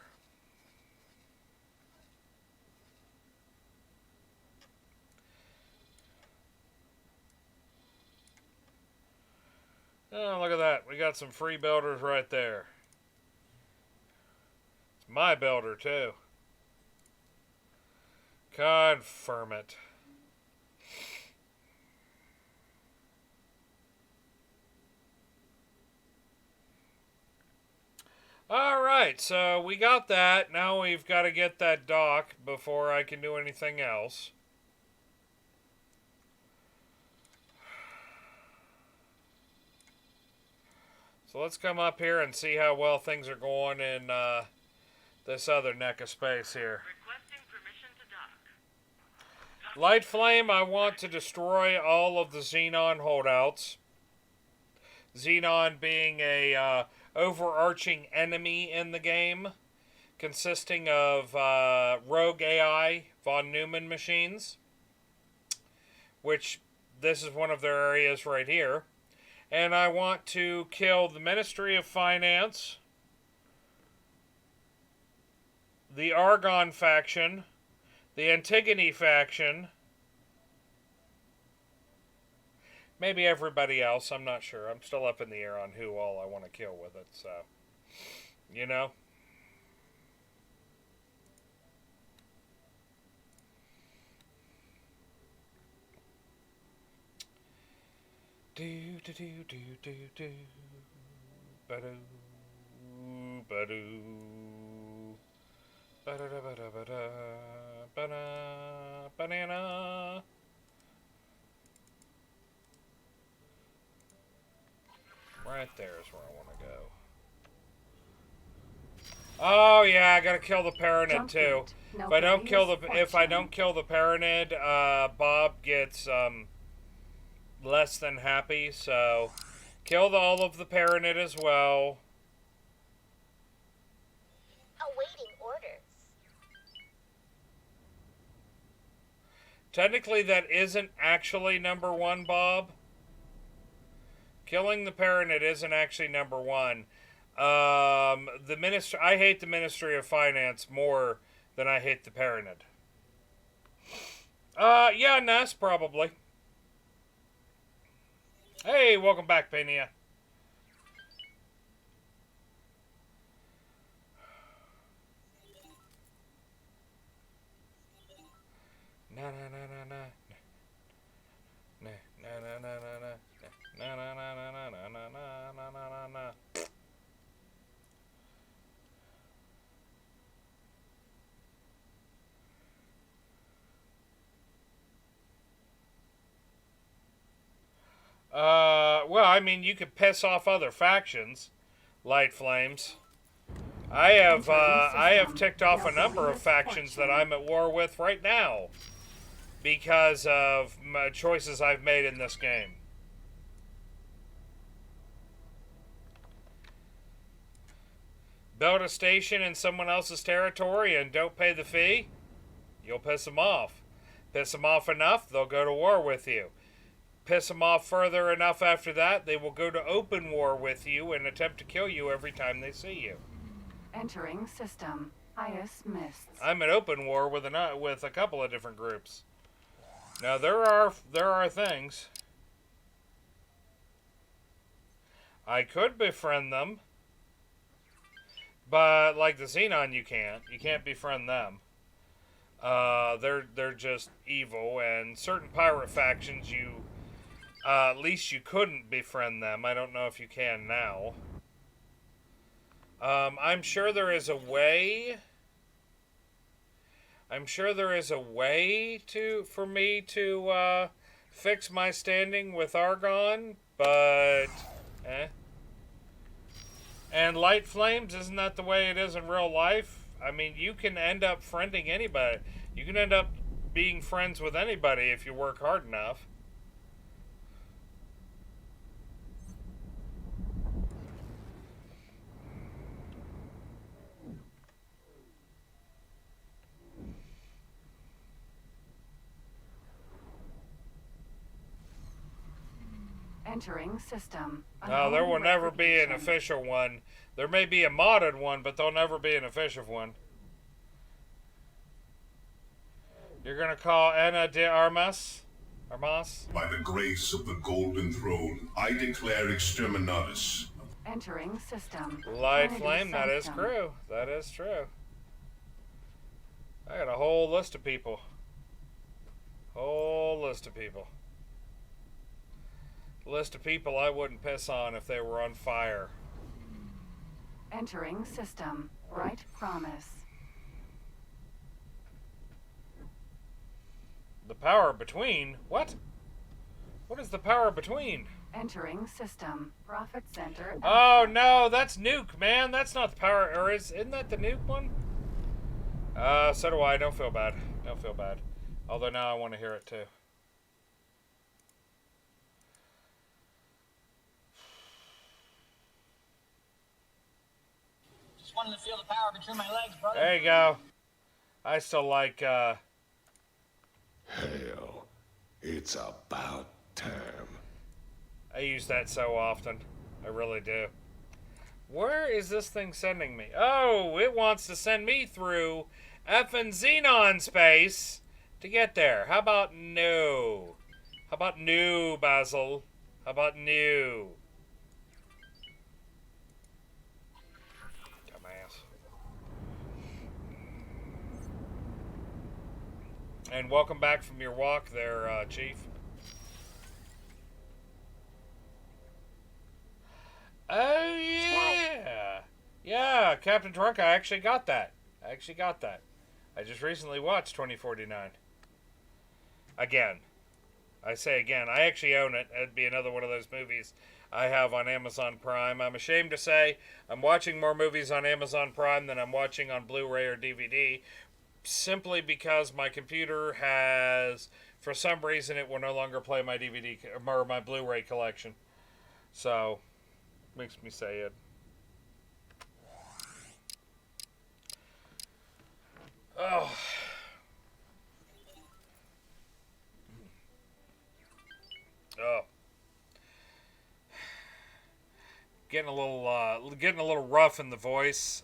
Oh, look at that. We got some free builders right there. It's my builder, too. Confirm it. Alright, so we got that. Now we've got to get that dock before I can do anything else. So let's come up here and see how well things are going in this other neck of space here. Requesting permission to dock. Light Flame, I want to destroy all of the Xenon holdouts. Xenon being a overarching enemy in the game, consisting of rogue AI von Neumann machines, which this is one of their areas right here. And I want to kill the Ministry of Finance, the Argon faction, the Antigone faction, maybe everybody else, I'm not sure. I'm still up in the air on who all I want to kill with it, so, you know. Do do do do do do. Ba-do. Ba-do. Ba-da-da-ba-da-ba-da. Ba-da. Banana. Right there is where I want to go. Oh yeah, I gotta kill the Paranid Jump too. gate. No If I don't kill the previous if I fortune. don't kill the Paranid, Bob gets less than happy. So killed all of the Paranid as well. Awaiting orders. Technically, that isn't actually number one, Bob. Killing the Paranid isn't actually number one. The ministry. I hate the Ministry of Finance more than I hate the Paranid. Yeah, Ness, probably. Hey, welcome back, Pena. Na na na na na. Na na na na na na. Na na na na na na na na na na na. Well, I mean, you could piss off other factions, Light Flames. I have ticked off a number of factions that I'm at war with right now because of choices I've made in this game. Build a station in someone else's territory and don't pay the fee, you'll piss them off. Piss them off enough, they'll go to war with you. Piss them off further enough after that, they will go to open war with you and attempt to kill you every time they see you. Entering system. Highest mists. I'm at open war with a couple of different groups. Now there are things. I could befriend them, but like the Xenon, you can't. You can't befriend them. They're just evil, and certain pirate factions at least you couldn't befriend them. I don't know if you can now. I'm sure there is a way. I'm sure there is a way for me to fix my standing with Argon, but And Light Flames, isn't that the way it is in real life? I mean, you can end up friending anybody. You can end up being friends with anybody if you work hard enough. Entering system. No, there will Unknown never be an replication. official one. There may be a modded one, but there'll never be an official one. You're gonna call Ana de Armas? Armas? By the grace of the Golden Throne, I declare exterminatus. Entering system. Light Kennedy Flame, that is sanctum. true. That is true. I got a whole list of people. Whole list of people. List of people I wouldn't piss on if they were on fire. Entering system. Right promise. The power between? What? What is the power between? Entering system. Profit center. Oh no, that's Nuke, man. That's not the power, or isn't that the Nuke one? So do I. Don't feel bad. Don't feel bad. Although now I want to hear it too. Just wanted to feel the power between my legs, brother. There you go. I still like, Hell, it's about time. I use that so often. I really do. Where is this thing sending me? Oh, it wants to send me through effing Xenon space to get there. How about no? How about no, Basil? How about no? Dumbass. And welcome back from your walk there, Chief. yeah, Captain Drunk, I actually got that. I just recently watched 2049. Again. I say again, I actually own it. It'd be another one of those movies I have on Amazon Prime. I'm ashamed to say I'm watching more movies on Amazon Prime than I'm watching on Blu-ray or DVD, simply because my computer has, for some reason, it will no longer play my DVD or my Blu-ray collection. So, makes me say it. Oh. Oh. Getting a little rough in the voice.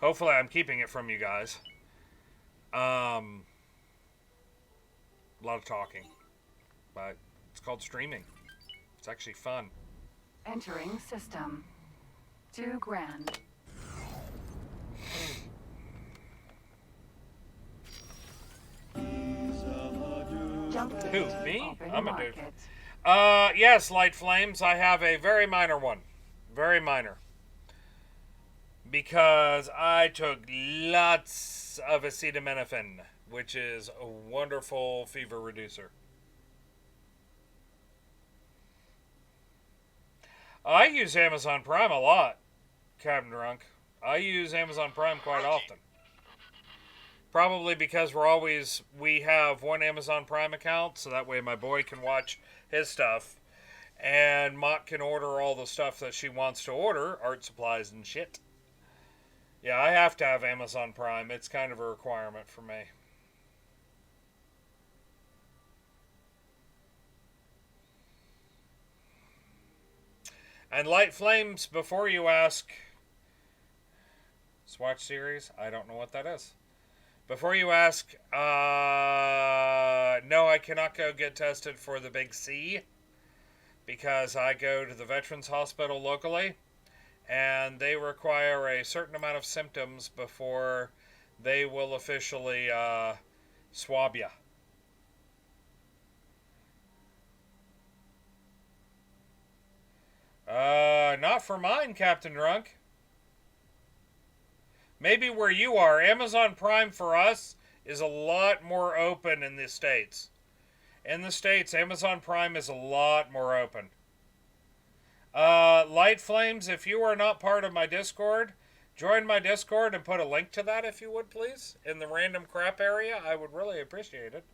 Hopefully I'm keeping it from you guys. A lot of talking. But it's called streaming. It's actually fun. Entering system. $2,000. Who, me? Open I'm a dude. market. Yes, Light Flames. I have a very minor one. Very minor. Because I took lots of acetaminophen, which is a wonderful fever reducer. I use Amazon Prime a lot, Captain Drunk. I use Amazon Prime quite often. Probably because we have one Amazon Prime account, so that way my boy can watch his stuff, and Mott can order all the stuff that she wants to order, art supplies and shit. Yeah, I have to have Amazon Prime. It's kind of a requirement for me. And Light Flames, before you ask, Swatch series, I don't know what that is. Before you ask, no, I cannot go get tested for the big C, because I go to the Veterans Hospital locally, and they require a certain amount of symptoms before they will officially swab you. Not for mine, Captain Drunk. Maybe where you are. Amazon Prime for us is a lot more open in the States. In the States, Amazon Prime is a lot more open. Light Flames, if you are not part of my Discord, join my Discord and put a link to that, if you would, please. In the random crap area, I would really appreciate it.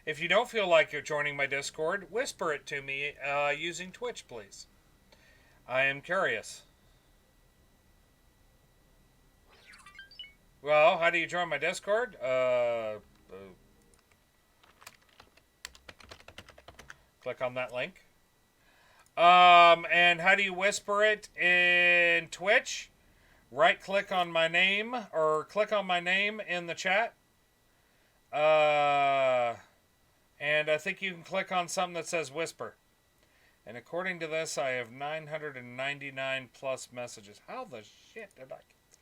If you don't feel like you're joining my Discord, whisper it to me using Twitch, please. I am curious. Well, how do you join my Discord? Click on that link. And how do you whisper it in Twitch? Right click on my name, or click on my name in the chat. And I think you can click on something that says whisper. And according to this, I have 999 plus messages. How the shit did I get that?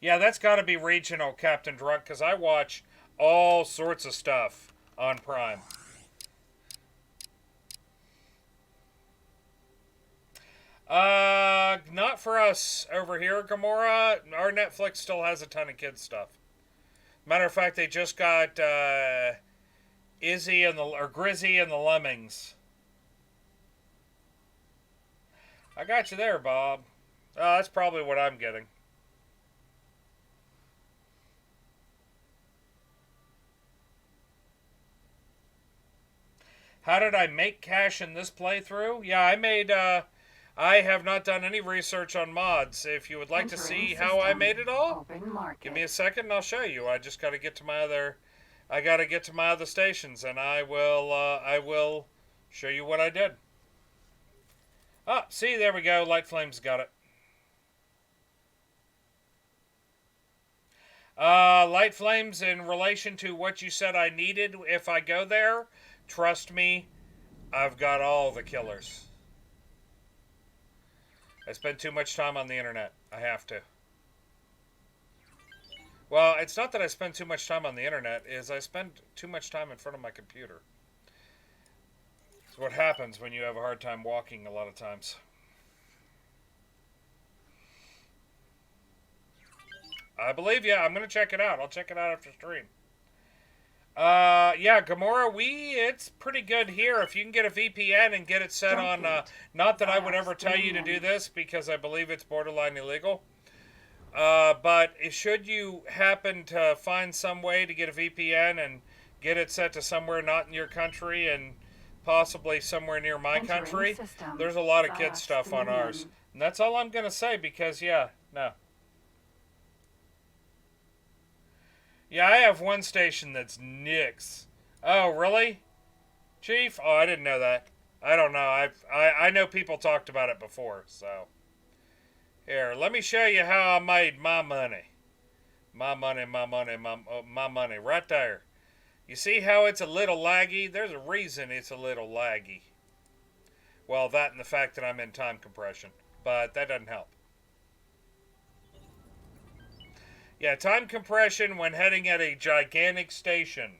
Yeah, that's got to be regional, Captain Drunk, because I watch all sorts of stuff on Prime. Not for us over here, Gamora. Our Netflix still has a ton of kids stuff. Matter of fact, they just got Grizzy and the Lemmings. I got you there, Bob. That's probably what I'm getting. How did I make cash in this playthrough? Yeah, I have not done any research on mods. If you would like to see how I made it all, give me a second and I'll show you. I just got to get to my other stations, and I will show you what I did. Ah, see, there we go. Light Flames got it. Light Flames, in relation to what you said I needed if I go there, trust me, I've got all the killers. I spend too much time on the internet. I have to. Well, it's not that I spend too much time on the internet, is I spend too much time in front of my computer. It's what happens when you have a hard time walking a lot of times. I believe you. I'm going to check it out. I'll check it out after stream. Yeah, Gamora, it's pretty good here. If you can get a VPN and get it set on, not that I would ever tell you to do this because I believe it's borderline illegal. But should you happen to find some way to get a VPN and get it set to somewhere not in your country and possibly somewhere near my country, there's a lot of kid stuff on ours. And that's all I'm going to say because, yeah, no. Yeah, I have one station that's nix. Oh, really? Chief? Oh, I didn't know that. I don't know. I know people talked about it before, so. Here, let me show you how I made my money. My money, my money, my money. Right there. You see how it's a little laggy? There's a reason it's a little laggy. Well, that and the fact that I'm in time compression. But that doesn't help. Yeah, time compression when heading at a gigantic station.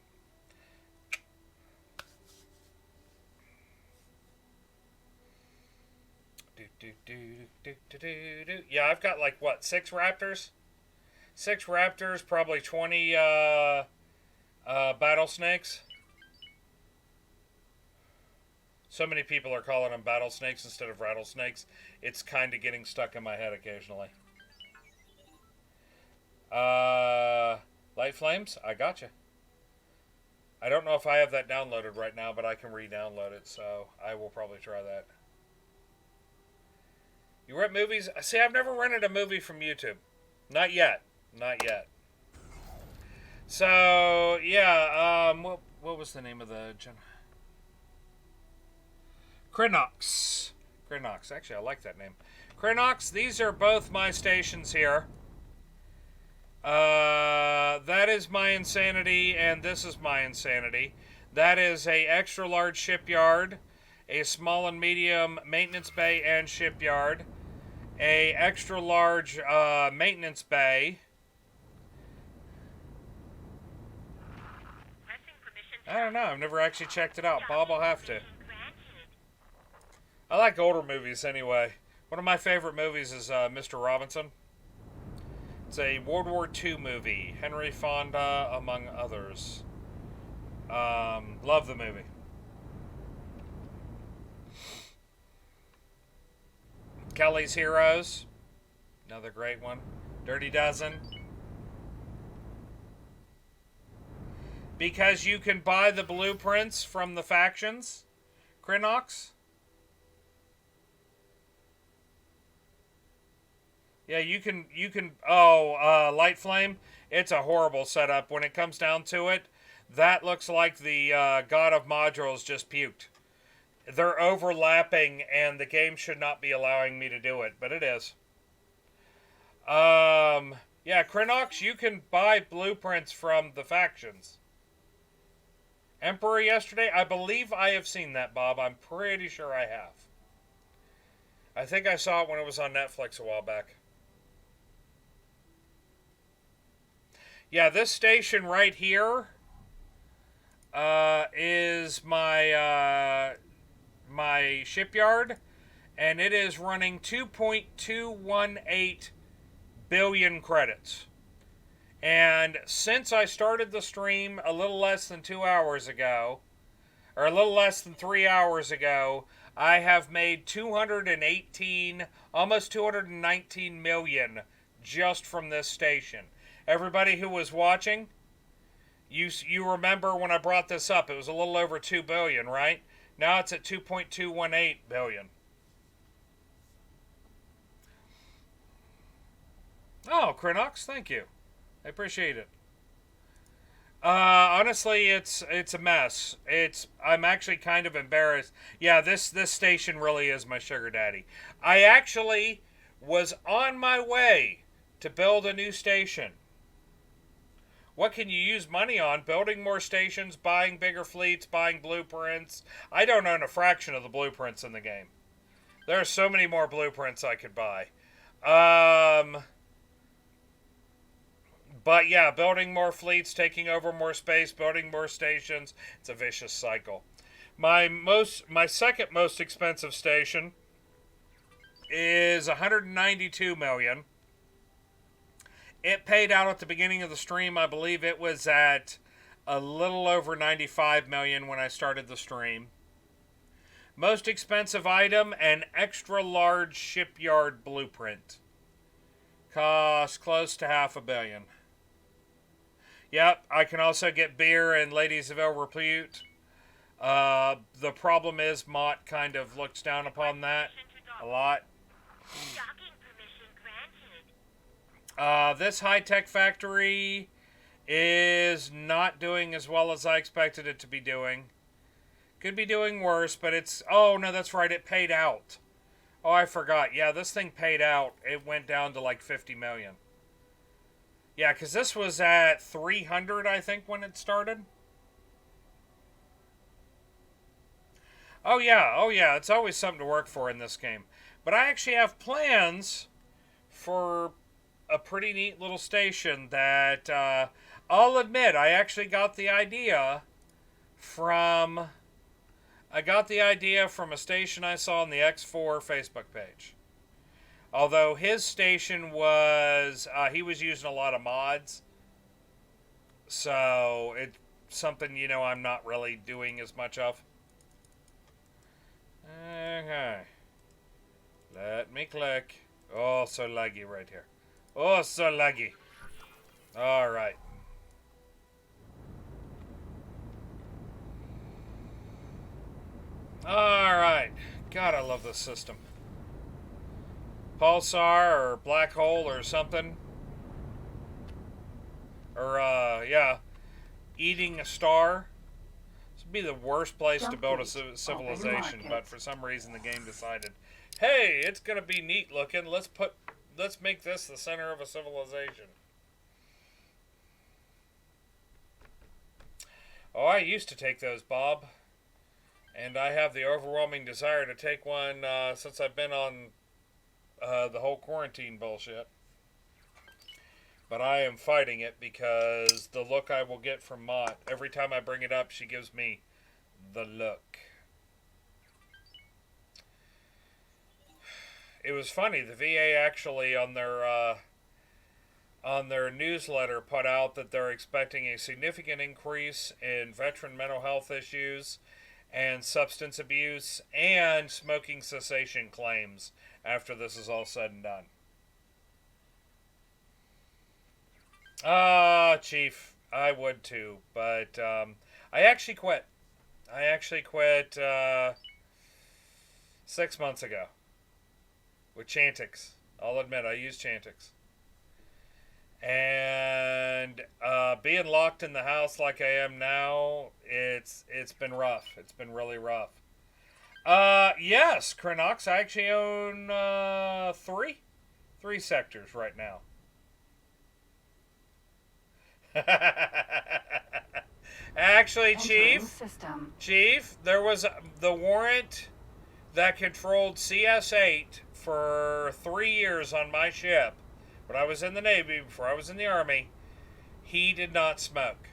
Yeah, I've got like, what, 6 Raptors? 6 Raptors, probably 20 battle snakes. So many people are calling them battle snakes instead of rattlesnakes. It's kind of getting stuck in my head occasionally. Light Flames, I gotcha. I don't know if I have that downloaded right now, but I can re-download it, so I will probably try that. You rent movies? See, I've never rented a movie from YouTube. Not yet. Not yet. So, yeah, what was the name of the... Crinox. Crinox. Actually, I like that name. Crinox, these are both my stations here. That is my insanity, and this is my insanity. That is a extra large shipyard, a small and medium maintenance bay and shipyard, a extra large maintenance bay. I don't know. I've never actually checked it out. Bob, I'll have to. I like older movies anyway. One of my favorite movies is Mr. Robinson. It's a World War II movie. Henry Fonda, among others. Love the movie. Kelly's Heroes. Another great one. Dirty Dozen. Because you can buy the blueprints from the factions. Crinox. Yeah, you can, Light Flame, it's a horrible setup. When it comes down to it, that looks like the God of Modules just puked. They're overlapping, and the game should not be allowing me to do it, but it is. Yeah, Crinox, you can buy blueprints from the factions. Emperor yesterday, I believe I have seen that, Bob. I'm pretty sure I have. I think I saw it when it was on Netflix a while back. Yeah, this station right here is my my shipyard, and it is running 2.218 billion credits. And since I started the stream a little less than 2 hours ago, or a little less than 3 hours ago, I have made 218, almost 219 million just from this station. Everybody who was watching, you remember when I brought this up, it was a little over 2 billion, right? Now it's at 2.218 billion. Oh, Crinox, thank you. I appreciate it. Honestly, it's a mess. I'm actually kind of embarrassed. Yeah, this station really is my sugar daddy. I actually was on my way to build a new station. What can you use money on? Building more stations, buying bigger fleets, buying blueprints. I don't own a fraction of the blueprints in the game. There are so many more blueprints I could buy. But yeah, building more fleets, taking over more space, building more stations. It's a vicious cycle. My second most expensive station is 192 million. It paid out at the beginning of the stream. I believe it was at a little over 95 million when I started the stream. Most expensive item, an extra large shipyard blueprint. Cost close to $500 million. Yep, I can also get beer and Ladies of El Repute. The problem is Mott kind of looks down upon that a lot. Docking permission granted. This high-tech factory is not doing as well as I expected it to be doing. Could be doing worse, but it's... Oh, no, that's right, it paid out. Oh, I forgot. Yeah, this thing paid out. It went down to like 50 million. Yeah, because this was at 300, I think, when it started. Oh, yeah, it's always something to work for in this game. But I actually have plans for a pretty neat little station that, I'll admit, I actually got the idea from... I got the idea from a station I saw on the X4 Facebook page. Although his station was, he was using a lot of mods. So, it's something, you know, I'm not really doing as much of. Okay. Let me click. Oh, so laggy right here. Oh, so laggy. Alright. Alright. God, I love this system. Pulsar or black hole or something. Or, yeah. Eating a star. This would be the worst place to build a civilization, but for some reason the game decided, hey, it's gonna be neat looking. Let's make this the center of a civilization. Oh, I used to take those, Bob. And I have the overwhelming desire to take one since I've been on the whole quarantine bullshit. But I am fighting it because the look I will get from Mott, every time I bring it up, she gives me the look. It was funny, the VA actually on their newsletter put out that they're expecting a significant increase in veteran mental health issues and substance abuse and smoking cessation claims after this is all said and done. Chief, I would too, but I actually quit. I actually quit 6 months ago with Chantix. I'll admit, I use Chantix. And being locked in the house like I am now, it's been rough. It's been really rough. Yes, Cronox, I actually own three sectors right now. Actually, Chief, there was the warrant that controlled CS8 for 3 years on my ship. When I was in the Navy, before I was in the Army, he did not smoke.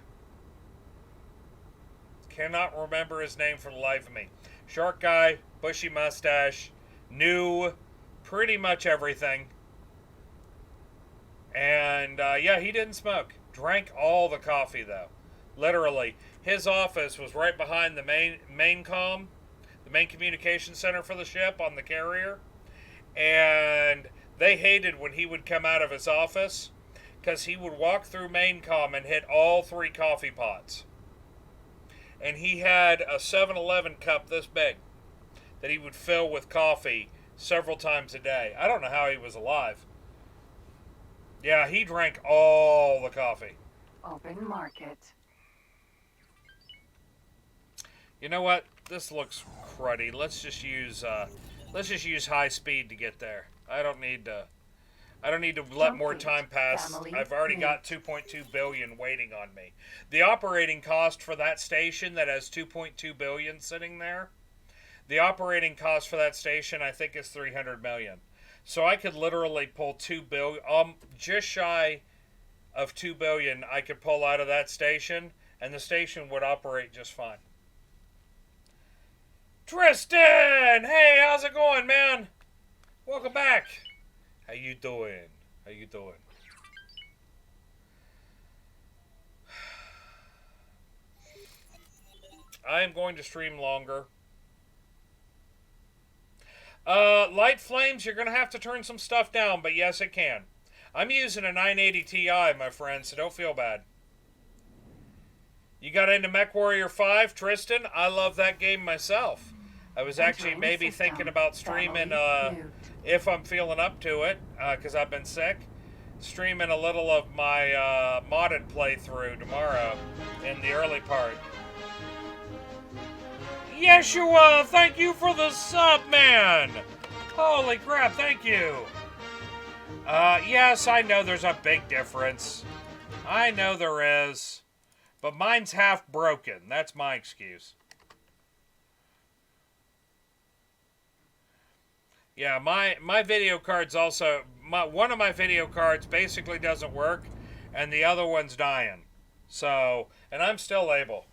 Cannot remember his name for the life of me. Short guy, bushy mustache, knew pretty much everything. And, yeah, he didn't smoke. Drank all the coffee, though. Literally. His office was right behind the main comm, the main communication center for the ship on the carrier. And they hated when he would come out of his office because he would walk through main comm and hit all 3 coffee pots. And he had a 7-Eleven cup this big that he would fill with coffee several times a day. I don't know how he was alive. Yeah, he drank all the coffee. Open market. You know what? This looks cruddy. Let's just use high speed to get there. I don't need to let more time pass. I've already got 2.2 billion waiting on me. The operating cost for that station that has 2.2 billion sitting there, the operating cost for that station I think is 300 million. So I could literally pull 2 billion, just shy of 2 billion I could pull out of that station, and the station would operate just fine. Tristan! Hey, how's it going, man? Welcome back. How you doing? How you doing? I am going to stream longer. Light Flames, you're going to have to turn some stuff down, but yes, it can. I'm using a 980 Ti, my friend, so don't feel bad. You got into MechWarrior 5, Tristan? I love that game myself. I was actually maybe thinking about streaming, if I'm feeling up to it, because I've been sick, streaming a little of my modded playthrough tomorrow in the early part. Yeshua, thank you for the sub, man! Holy crap, thank you! Yes, I know there's a big difference. I know there is. But mine's half broken. That's my excuse. Yeah, my video card's also... one of my video cards basically doesn't work, and the other one's dying. So, and I'm still able.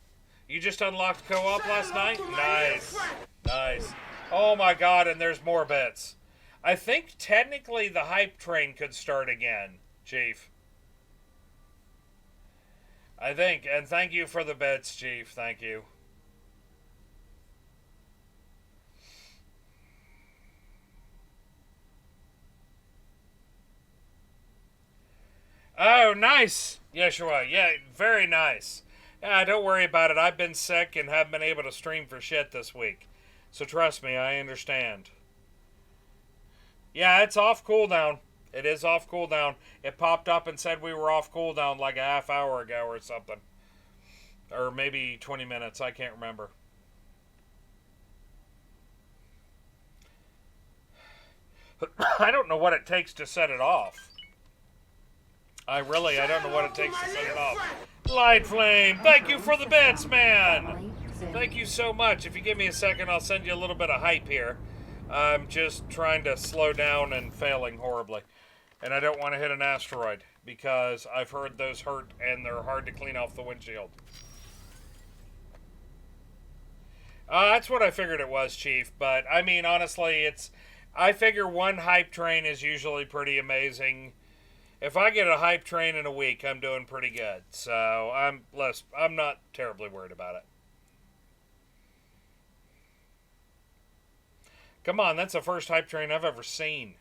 You just unlocked co-op last night? Nice. Nice. Oh my god, and there's more bits. I think technically the hype train could start again, Chief. I think, and thank you for the bits, Chief. Thank you. Oh, nice, Yeshua. Yeah, very nice. Yeah, don't worry about it. I've been sick and haven't been able to stream for shit this week. So trust me, I understand. Yeah, it's off cooldown. It is off cooldown. It popped up and said we were off cooldown like a half hour ago or something. Or maybe 20 minutes. I can't remember. I don't know what it takes to set it off. I don't know what it takes to set it off. Light Flame, thank you for the bits, man. Thank you so much. If you give me a second, I'll send you a little bit of hype here. I'm just trying to slow down and failing horribly. And I don't want to hit an asteroid because I've heard those hurt and they're hard to clean off the windshield. That's what I figured it was, Chief. But, I mean, honestly, I figure one hype train is usually pretty amazing. If I get a hype train in a week, I'm doing pretty good. So, I'm not terribly worried about it. Come on, that's the first hype train I've ever seen.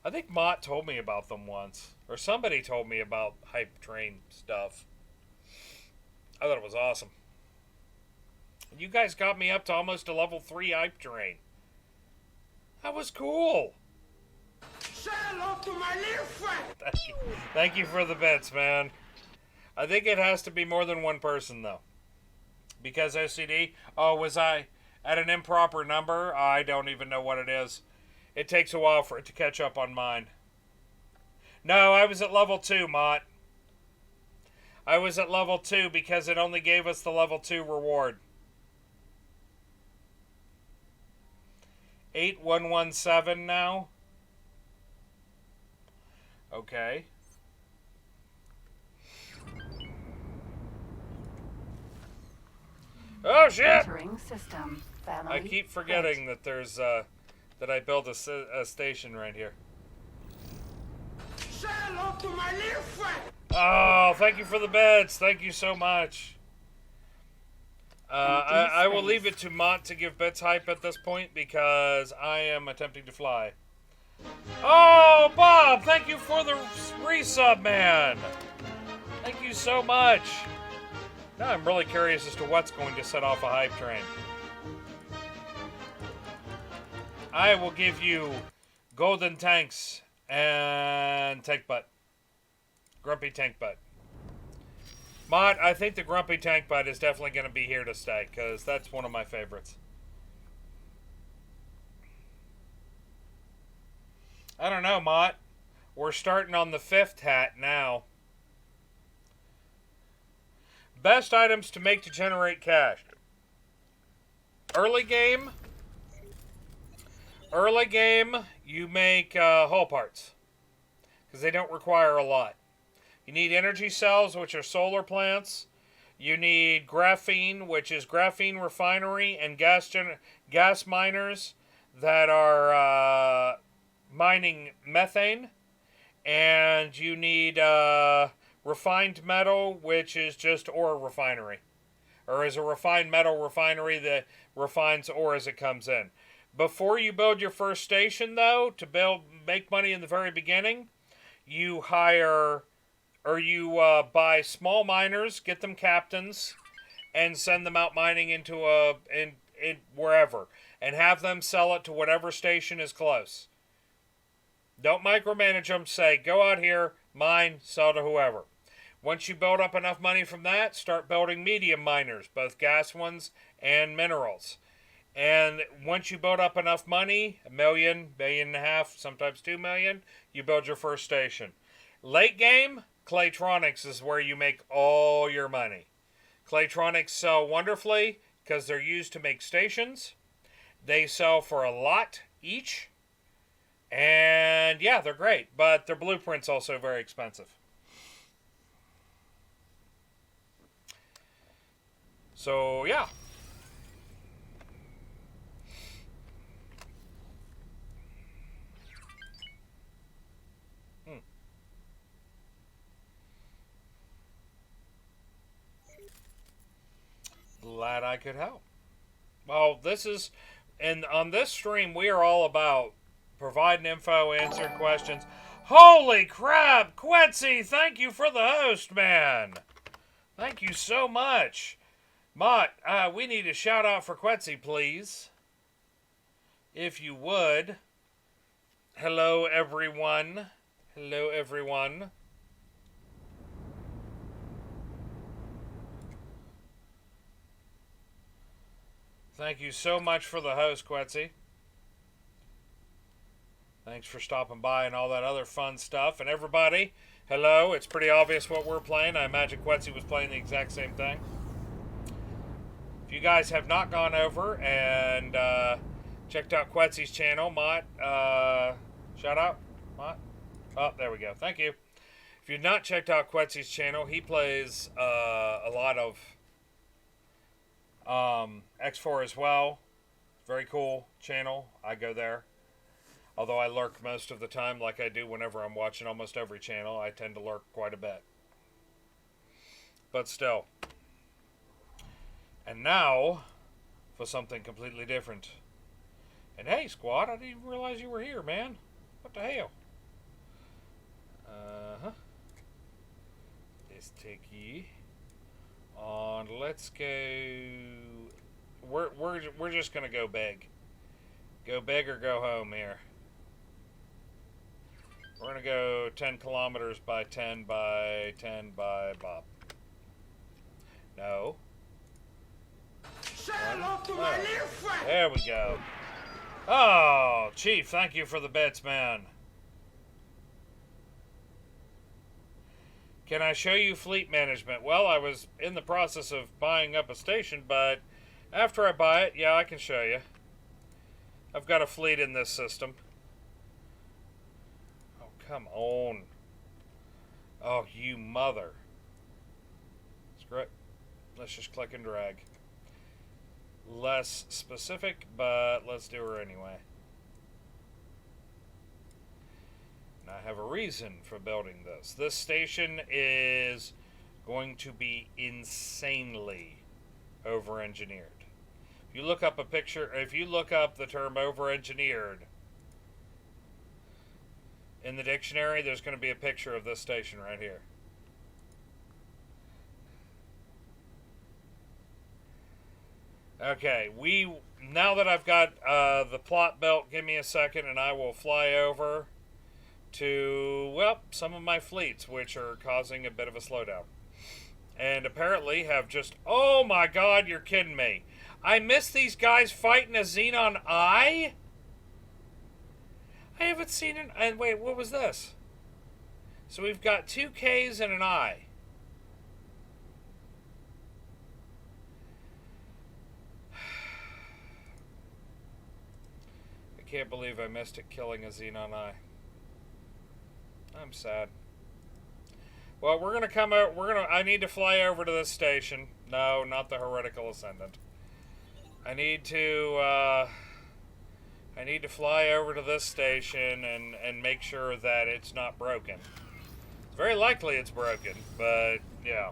I think Mott told me about them once. Or somebody told me about hype train stuff. I thought it was awesome. You guys got me up to almost a level 3 hype train. That was cool. Say hello to my little friend. Thank you for the bits, man. I think it has to be more than one person, though. Because OCD? Oh, was I at an improper number? I don't even know what it is. It takes a while for it to catch up on mine. No, I was at level 2, Mott. I was at level 2 because it only gave us the level 2 reward. 8117 now. Okay. Oh shit! Entering system. Family I keep forgetting that there's that I built a station right here. Say hello to my little friend. Oh, thank you for the beds. Thank you so much. I will leave it to Mont to give bits hype at this point because I am attempting to fly. Oh, Bob, thank you for the resub, man. Thank you so much. Now I'm really curious as to what's going to set off a hype train. I will give you golden tanks and tank butt. Grumpy tank butt. Mott, I think the grumpy tank butt is definitely going to be here to stay because that's one of my favorites. I don't know, Mott. We're starting on the 5th hat now. Best items to make to generate cash. Early game, you make hull parts because they don't require a lot. You need energy cells, which are solar plants. You need graphene, which is graphene refinery and gas miners that are mining methane. And you need refined metal, which is just ore refinery. Or is a refined metal refinery that refines ore as it comes in. Before you build your first station, though, to make money in the very beginning, you hire or you buy small miners, get them captains, and send them out mining into in wherever, and have them sell it to whatever station is close. Don't micromanage them. Say, go out here, mine, sell to whoever. Once you build up enough money from that, start building medium miners, both gas ones and minerals. And once you build up enough money, $1 million, $1.5 million, sometimes $2 million, you build your first station. Late game, Claytronics is where you make all your money. Claytronics sell wonderfully because they're used to make stations. They sell for a lot each. And yeah, they're great, but their blueprint's also very expensive. So, yeah. Glad I could help. Well, and on this stream, we are all about providing info, answering questions. Holy crap, Quetzy, thank you for the host, man. Thank you so much. Mott, we need a shout out for Quetzy, please. If you would. Hello, everyone. Hello, everyone. Thank you so much for the host, Quetzy. Thanks for stopping by and all that other fun stuff. And everybody, hello. It's pretty obvious what we're playing. I imagine Quetzy was playing the exact same thing. If you guys have not gone over and checked out Quetzy's channel, Mott, shout out, Mott. Oh, there we go. Thank you. If you've not checked out Quetzy's channel, he plays a lot of X4 as well. Very cool channel. I go there. Although I lurk most of the time like I do whenever I'm watching almost every channel. I tend to lurk quite a bit. But still. And now, for something completely different. And hey, squad, I didn't even realize you were here, man. What the hell? This ticky. On, let's go. We're just gonna go big. Go big or go home here. We're gonna go 10 kilometers by 10 by 10 by Bob. No. Say hello to my little friend. There we go. Oh, Chief, thank you for the bits, man. Can I show you fleet management? Well, I was in the process of buying up a station, but after I buy it, yeah, I can show you. I've got a fleet in this system. Oh, come on. Oh, you mother. Screw it. Let's just click and drag. Less specific, but let's do her anyway. And I have a reason for building this. This station is going to be insanely over-engineered. If you look up a picture, if you look up the term over-engineered in the dictionary, there's going to be a picture of this station right here. Okay, now that I've got the plot built, give me a second and I will fly over to, well, some of my fleets, which are causing a bit of a slowdown. And apparently have just, oh my god, you're kidding me. I missed these guys fighting a Xenon I? I haven't seen it, and wait, what was this? So we've got 2 Ks and an I. I can't believe I missed it killing a Xenon I. I'm sad. Well, we're gonna come out. I need to fly over to this station. No, not the heretical ascendant. I need to fly over to this station and make sure that it's not broken. It's very likely it's broken, but yeah.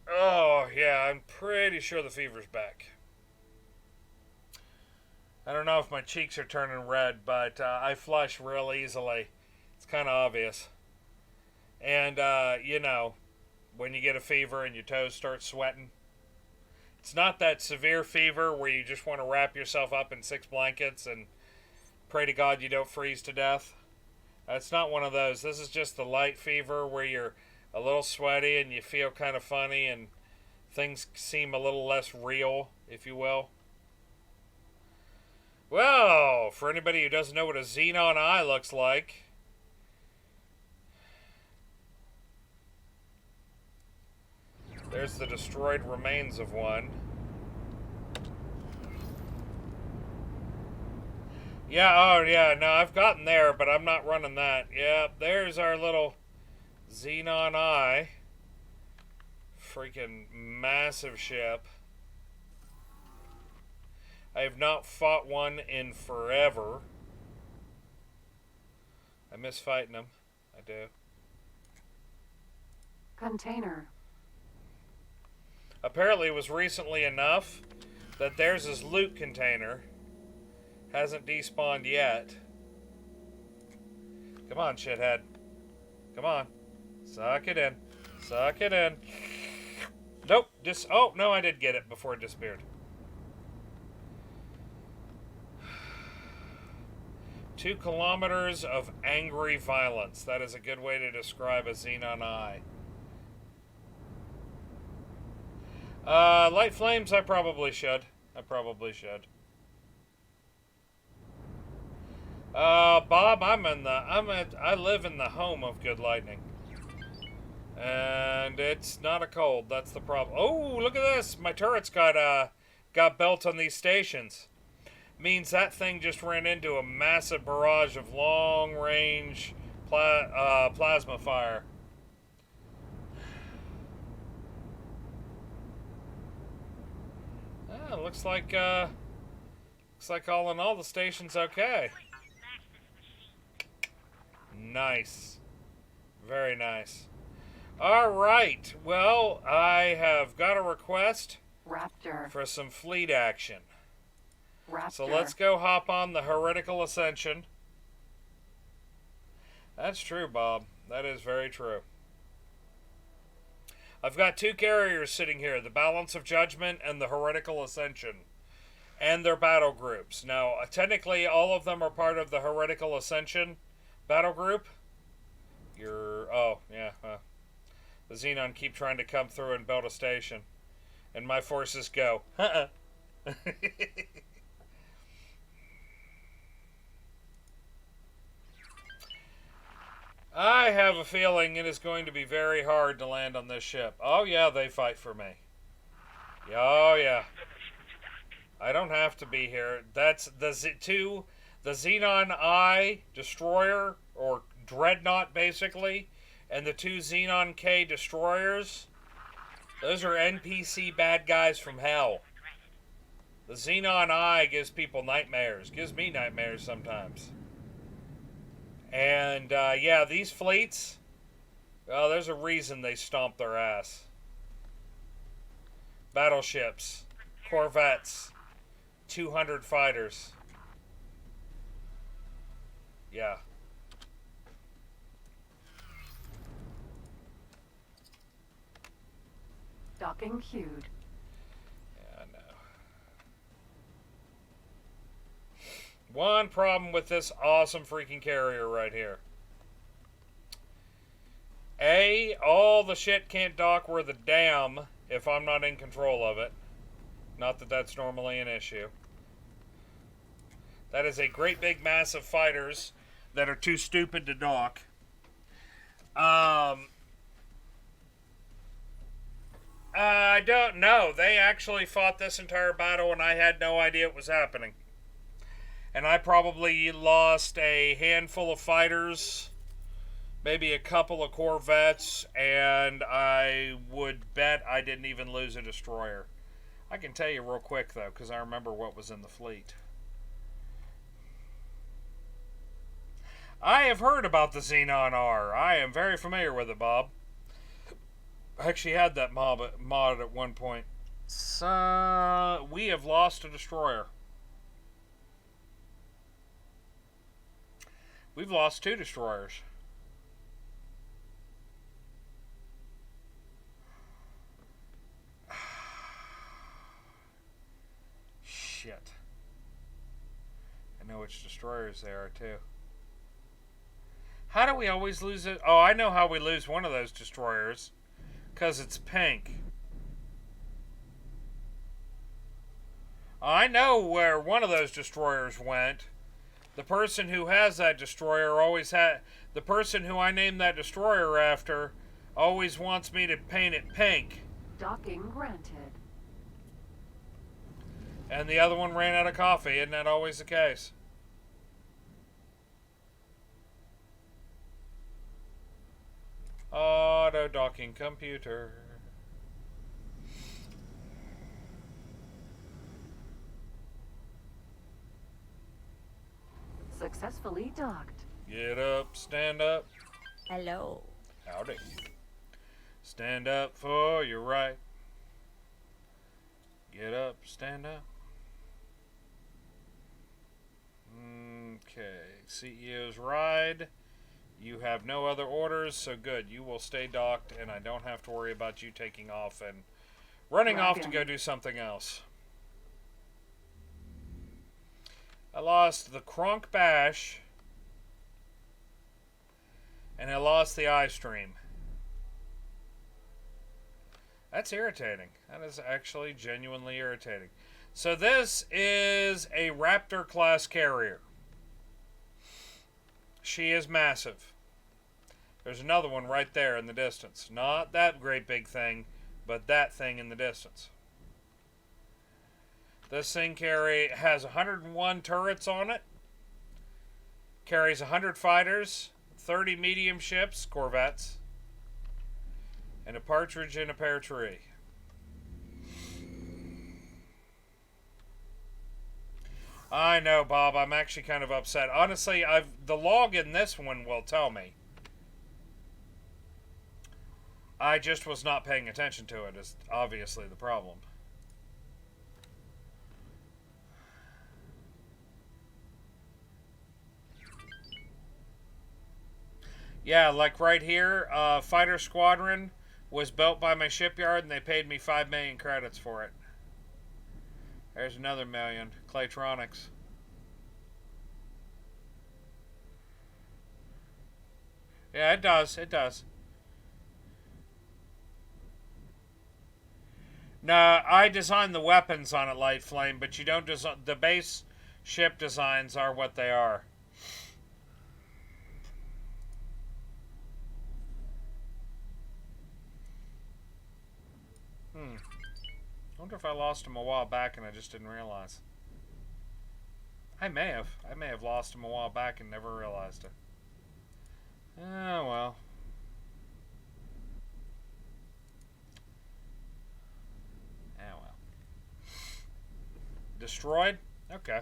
Oh, yeah, I'm pretty sure the fever's back. I don't know if my cheeks are turning red, but I flush real easily. It's kind of obvious. And, you know, when you get a fever and your toes start sweating, it's not that severe fever where you just want to wrap yourself up in 6 blankets and pray to God you don't freeze to death. It's not one of those. This is just the light fever where you're a little sweaty and you feel kind of funny and things seem a little less real, if you will. Well, for anybody who doesn't know what a Xenon eye looks like, there's the destroyed remains of one. Yeah, oh yeah, no, I've gotten there, but I'm not running that. Yeah, there's our little Xenon eye. Freaking massive ship. I have not fought one in forever. I miss fighting them. I do. Container. Apparently it was recently enough that there's this loot container. Hasn't despawned yet. Come on, shithead. Come on. Suck it in. Suck it in. Nope. Oh, no, I did get it before it disappeared. 2 kilometers of angry violence. That is a good way to describe a Xenon eye. Light flames, I probably should. Bob, I live in the home of good lightning. And it's not a cold, that's the problem. Oh, look at this! My turret's got built on these stations. Means that thing just ran into a massive barrage of long-range plasma fire. Looks like all in all the station's okay. Nice. Very nice. Alright, well, I have got a request Raptor. for some fleet action. Raptor. So let's go hop on the heretical ascension. That's true, Bob. That is very true. I've got 2 carriers sitting here, the Balance of Judgment and the Heretical Ascension, and their battle groups. Now, technically, all of them are part of the Heretical Ascension battle group. Oh, yeah, the Xenon keep trying to come through and build a station, and my forces go, I have a feeling it is going to be very hard to land on this ship. Oh yeah, they fight for me. Oh yeah. I don't have to be here. That's the Xenon Eye Destroyer, or Dreadnought basically, and the 2 Xenon K Destroyers. Those are NPC bad guys from hell. The Xenon Eye gives people nightmares. Gives me nightmares sometimes. And, yeah, these fleets, well, there's a reason they stomp their ass. Battleships, corvettes, 200 fighters. Yeah. Docking queued. Yeah, I know. One problem with this awesome freaking carrier right here. A, all the shit can't dock worth a damn if I'm not in control of it. Not that that's normally an issue. That is a great big mass of fighters that are too stupid to dock. I don't know. They actually fought this entire battle and I had no idea it was happening. And I probably lost a handful of fighters, maybe a couple of corvettes, and I would bet I didn't even lose a destroyer. I can tell you real quick, though, because I remember what was in the fleet. I have heard about the Xenon R. I am very familiar with it, Bob. I actually had that mod at one point. So, we have lost a destroyer. We've lost 2 destroyers. Shit. I know which destroyers they are, too. How do we always lose it? Oh, I know how we lose one of those destroyers. Because it's pink. I know where one of those destroyers went. The person who has that destroyer always had... The person who I named that destroyer after always wants me to paint it pink. Docking granted. And the other one ran out of coffee. Isn't that always the case? Auto docking computer. Successfully docked. Get up, stand up. Hello. Howdy. Stand up for your right. Get up, stand up. Okay, CEO's ride. You have no other orders, so good. You will stay docked, and I don't have to worry about you taking off and running off to go do something else. I lost the Kronk Bash, and I lost the iStream. That's irritating. That is actually genuinely irritating. So this is a Raptor-class carrier. She is massive. There's another one right there in the distance. Not that great big thing, but that thing in the distance. This thing has 101 turrets on it. Carries 100 fighters, 30 medium ships, corvettes, and a partridge in a pear tree. I know, Bob. I'm actually kind of upset. Honestly, the log in this one will tell me. I just was not paying attention to it, is obviously the problem. Yeah, like right here, Fighter Squadron was built by my shipyard and they paid me 5 million credits for it. There's another million. Claytronics. Yeah, it does. It does. No, I designed the weapons on it, Light Flame, but you don't design... The base ship designs are what they are. I wonder if I lost him a while back and I just didn't realize. I may have. I may have lost him a while back and never realized it. Oh, well. Oh, well. Destroyed? Okay.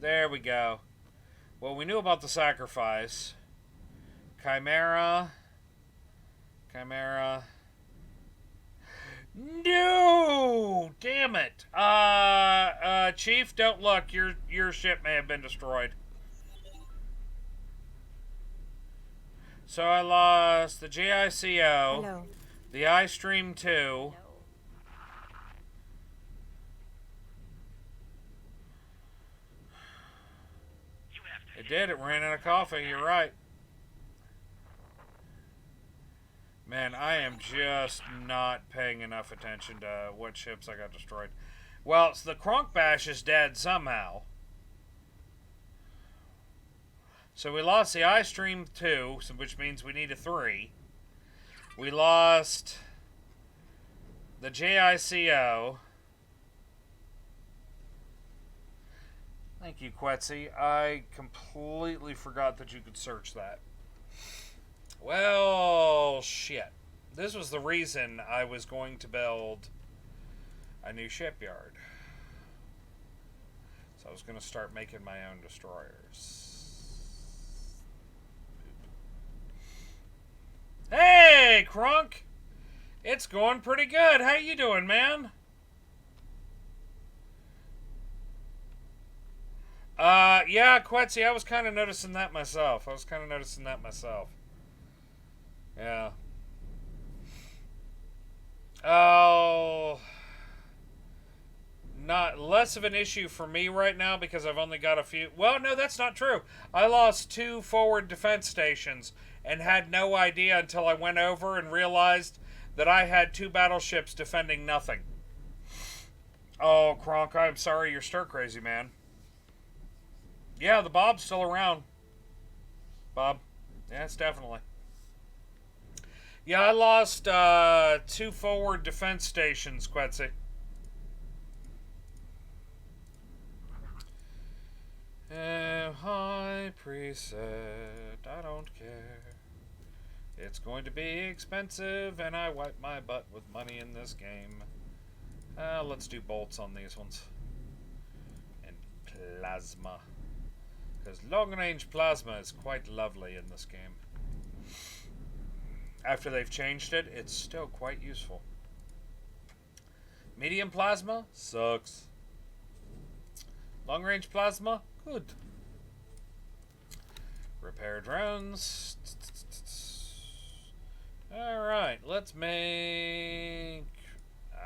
There we go. Well, we knew about the sacrifice. Chimera. No! Damn it. Chief, don't look. Your ship may have been destroyed. So I lost the JICO. Hello. The iStream 2. It did. It ran out of coffee. You're right. Man, I am just not paying enough attention to what ships I got destroyed. Well, the Kronk Bash is dead somehow. So we lost the iStream 2, which means we need a 3. We lost the JICO. Thank you, Quetzy. I completely forgot that you could search that. Well, shit. This was the reason I was going to build a new shipyard. So I was going to start making my own destroyers. Hey, Crunk! It's going pretty good. How you doing, man? Yeah, Quetzy, I was kind of noticing that myself. Yeah. Oh, not less of an issue for me right now because I've only got a few. Well, no, that's not true. I lost 2 forward defense stations and had no idea until I went over and realized that I had 2 battleships defending nothing. Oh, Kronk, I'm sorry you're stir crazy, man. Yeah, the Bob's still around. Bob. Yes, definitely. Yeah, I lost 2 forward defense stations, Quetzy. High preset, I don't care. It's going to be expensive, and I wipe my butt with money in this game. Let's do bolts on these ones. And plasma. Because long-range plasma is quite lovely in this game. After they've changed it, it's still quite useful. Medium plasma? Sucks. Long-range plasma? Good. Repair drones. Alright, let's make...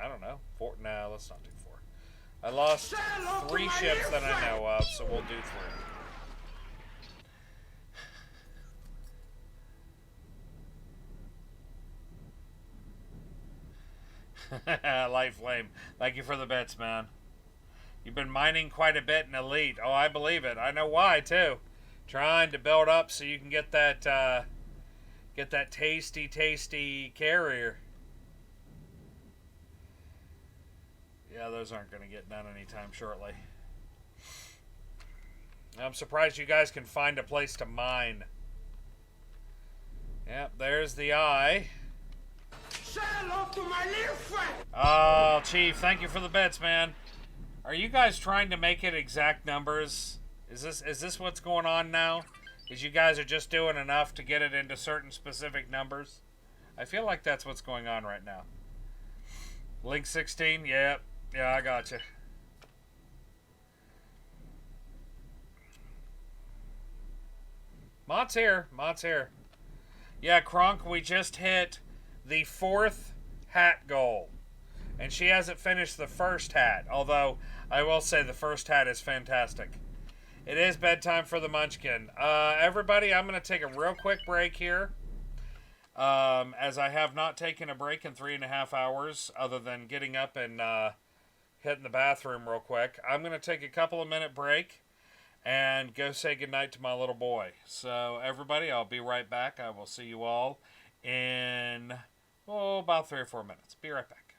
I don't know. 4... Nah, let's not do 4. I lost 3 ships that I know of, so we'll do 3. Light Flame. Thank you for the bits, man. You've been mining quite a bit in Elite. Oh, I believe it. I know why, too. Trying to build up so you can get that tasty, tasty carrier. Yeah, those aren't going to get done anytime shortly. I'm surprised you guys can find a place to mine. Yep, there's the eye. Say hello to my little friend. Oh, Chief, thank you for the bets, man. Are you guys trying to make it exact numbers? Is this what's going on now? Is you guys are just doing enough to get it into certain specific numbers? I feel like that's what's going on right now. Link 16, yep. Yeah, I got you. Mott's here. Mott's here. Yeah, Kronk, we just hit the 4th hat goal. And she hasn't finished the first hat. Although, I will say the first hat is fantastic. It is bedtime for the Munchkin. Everybody, I'm going to take a real quick break here. As I have not taken a break in 3.5 hours. Other than getting up and hitting the bathroom real quick. I'm going to take a couple of minute break. And go say goodnight to my little boy. So, everybody, I'll be right back. I will see you all in, about 3 or 4 minutes. Be right back.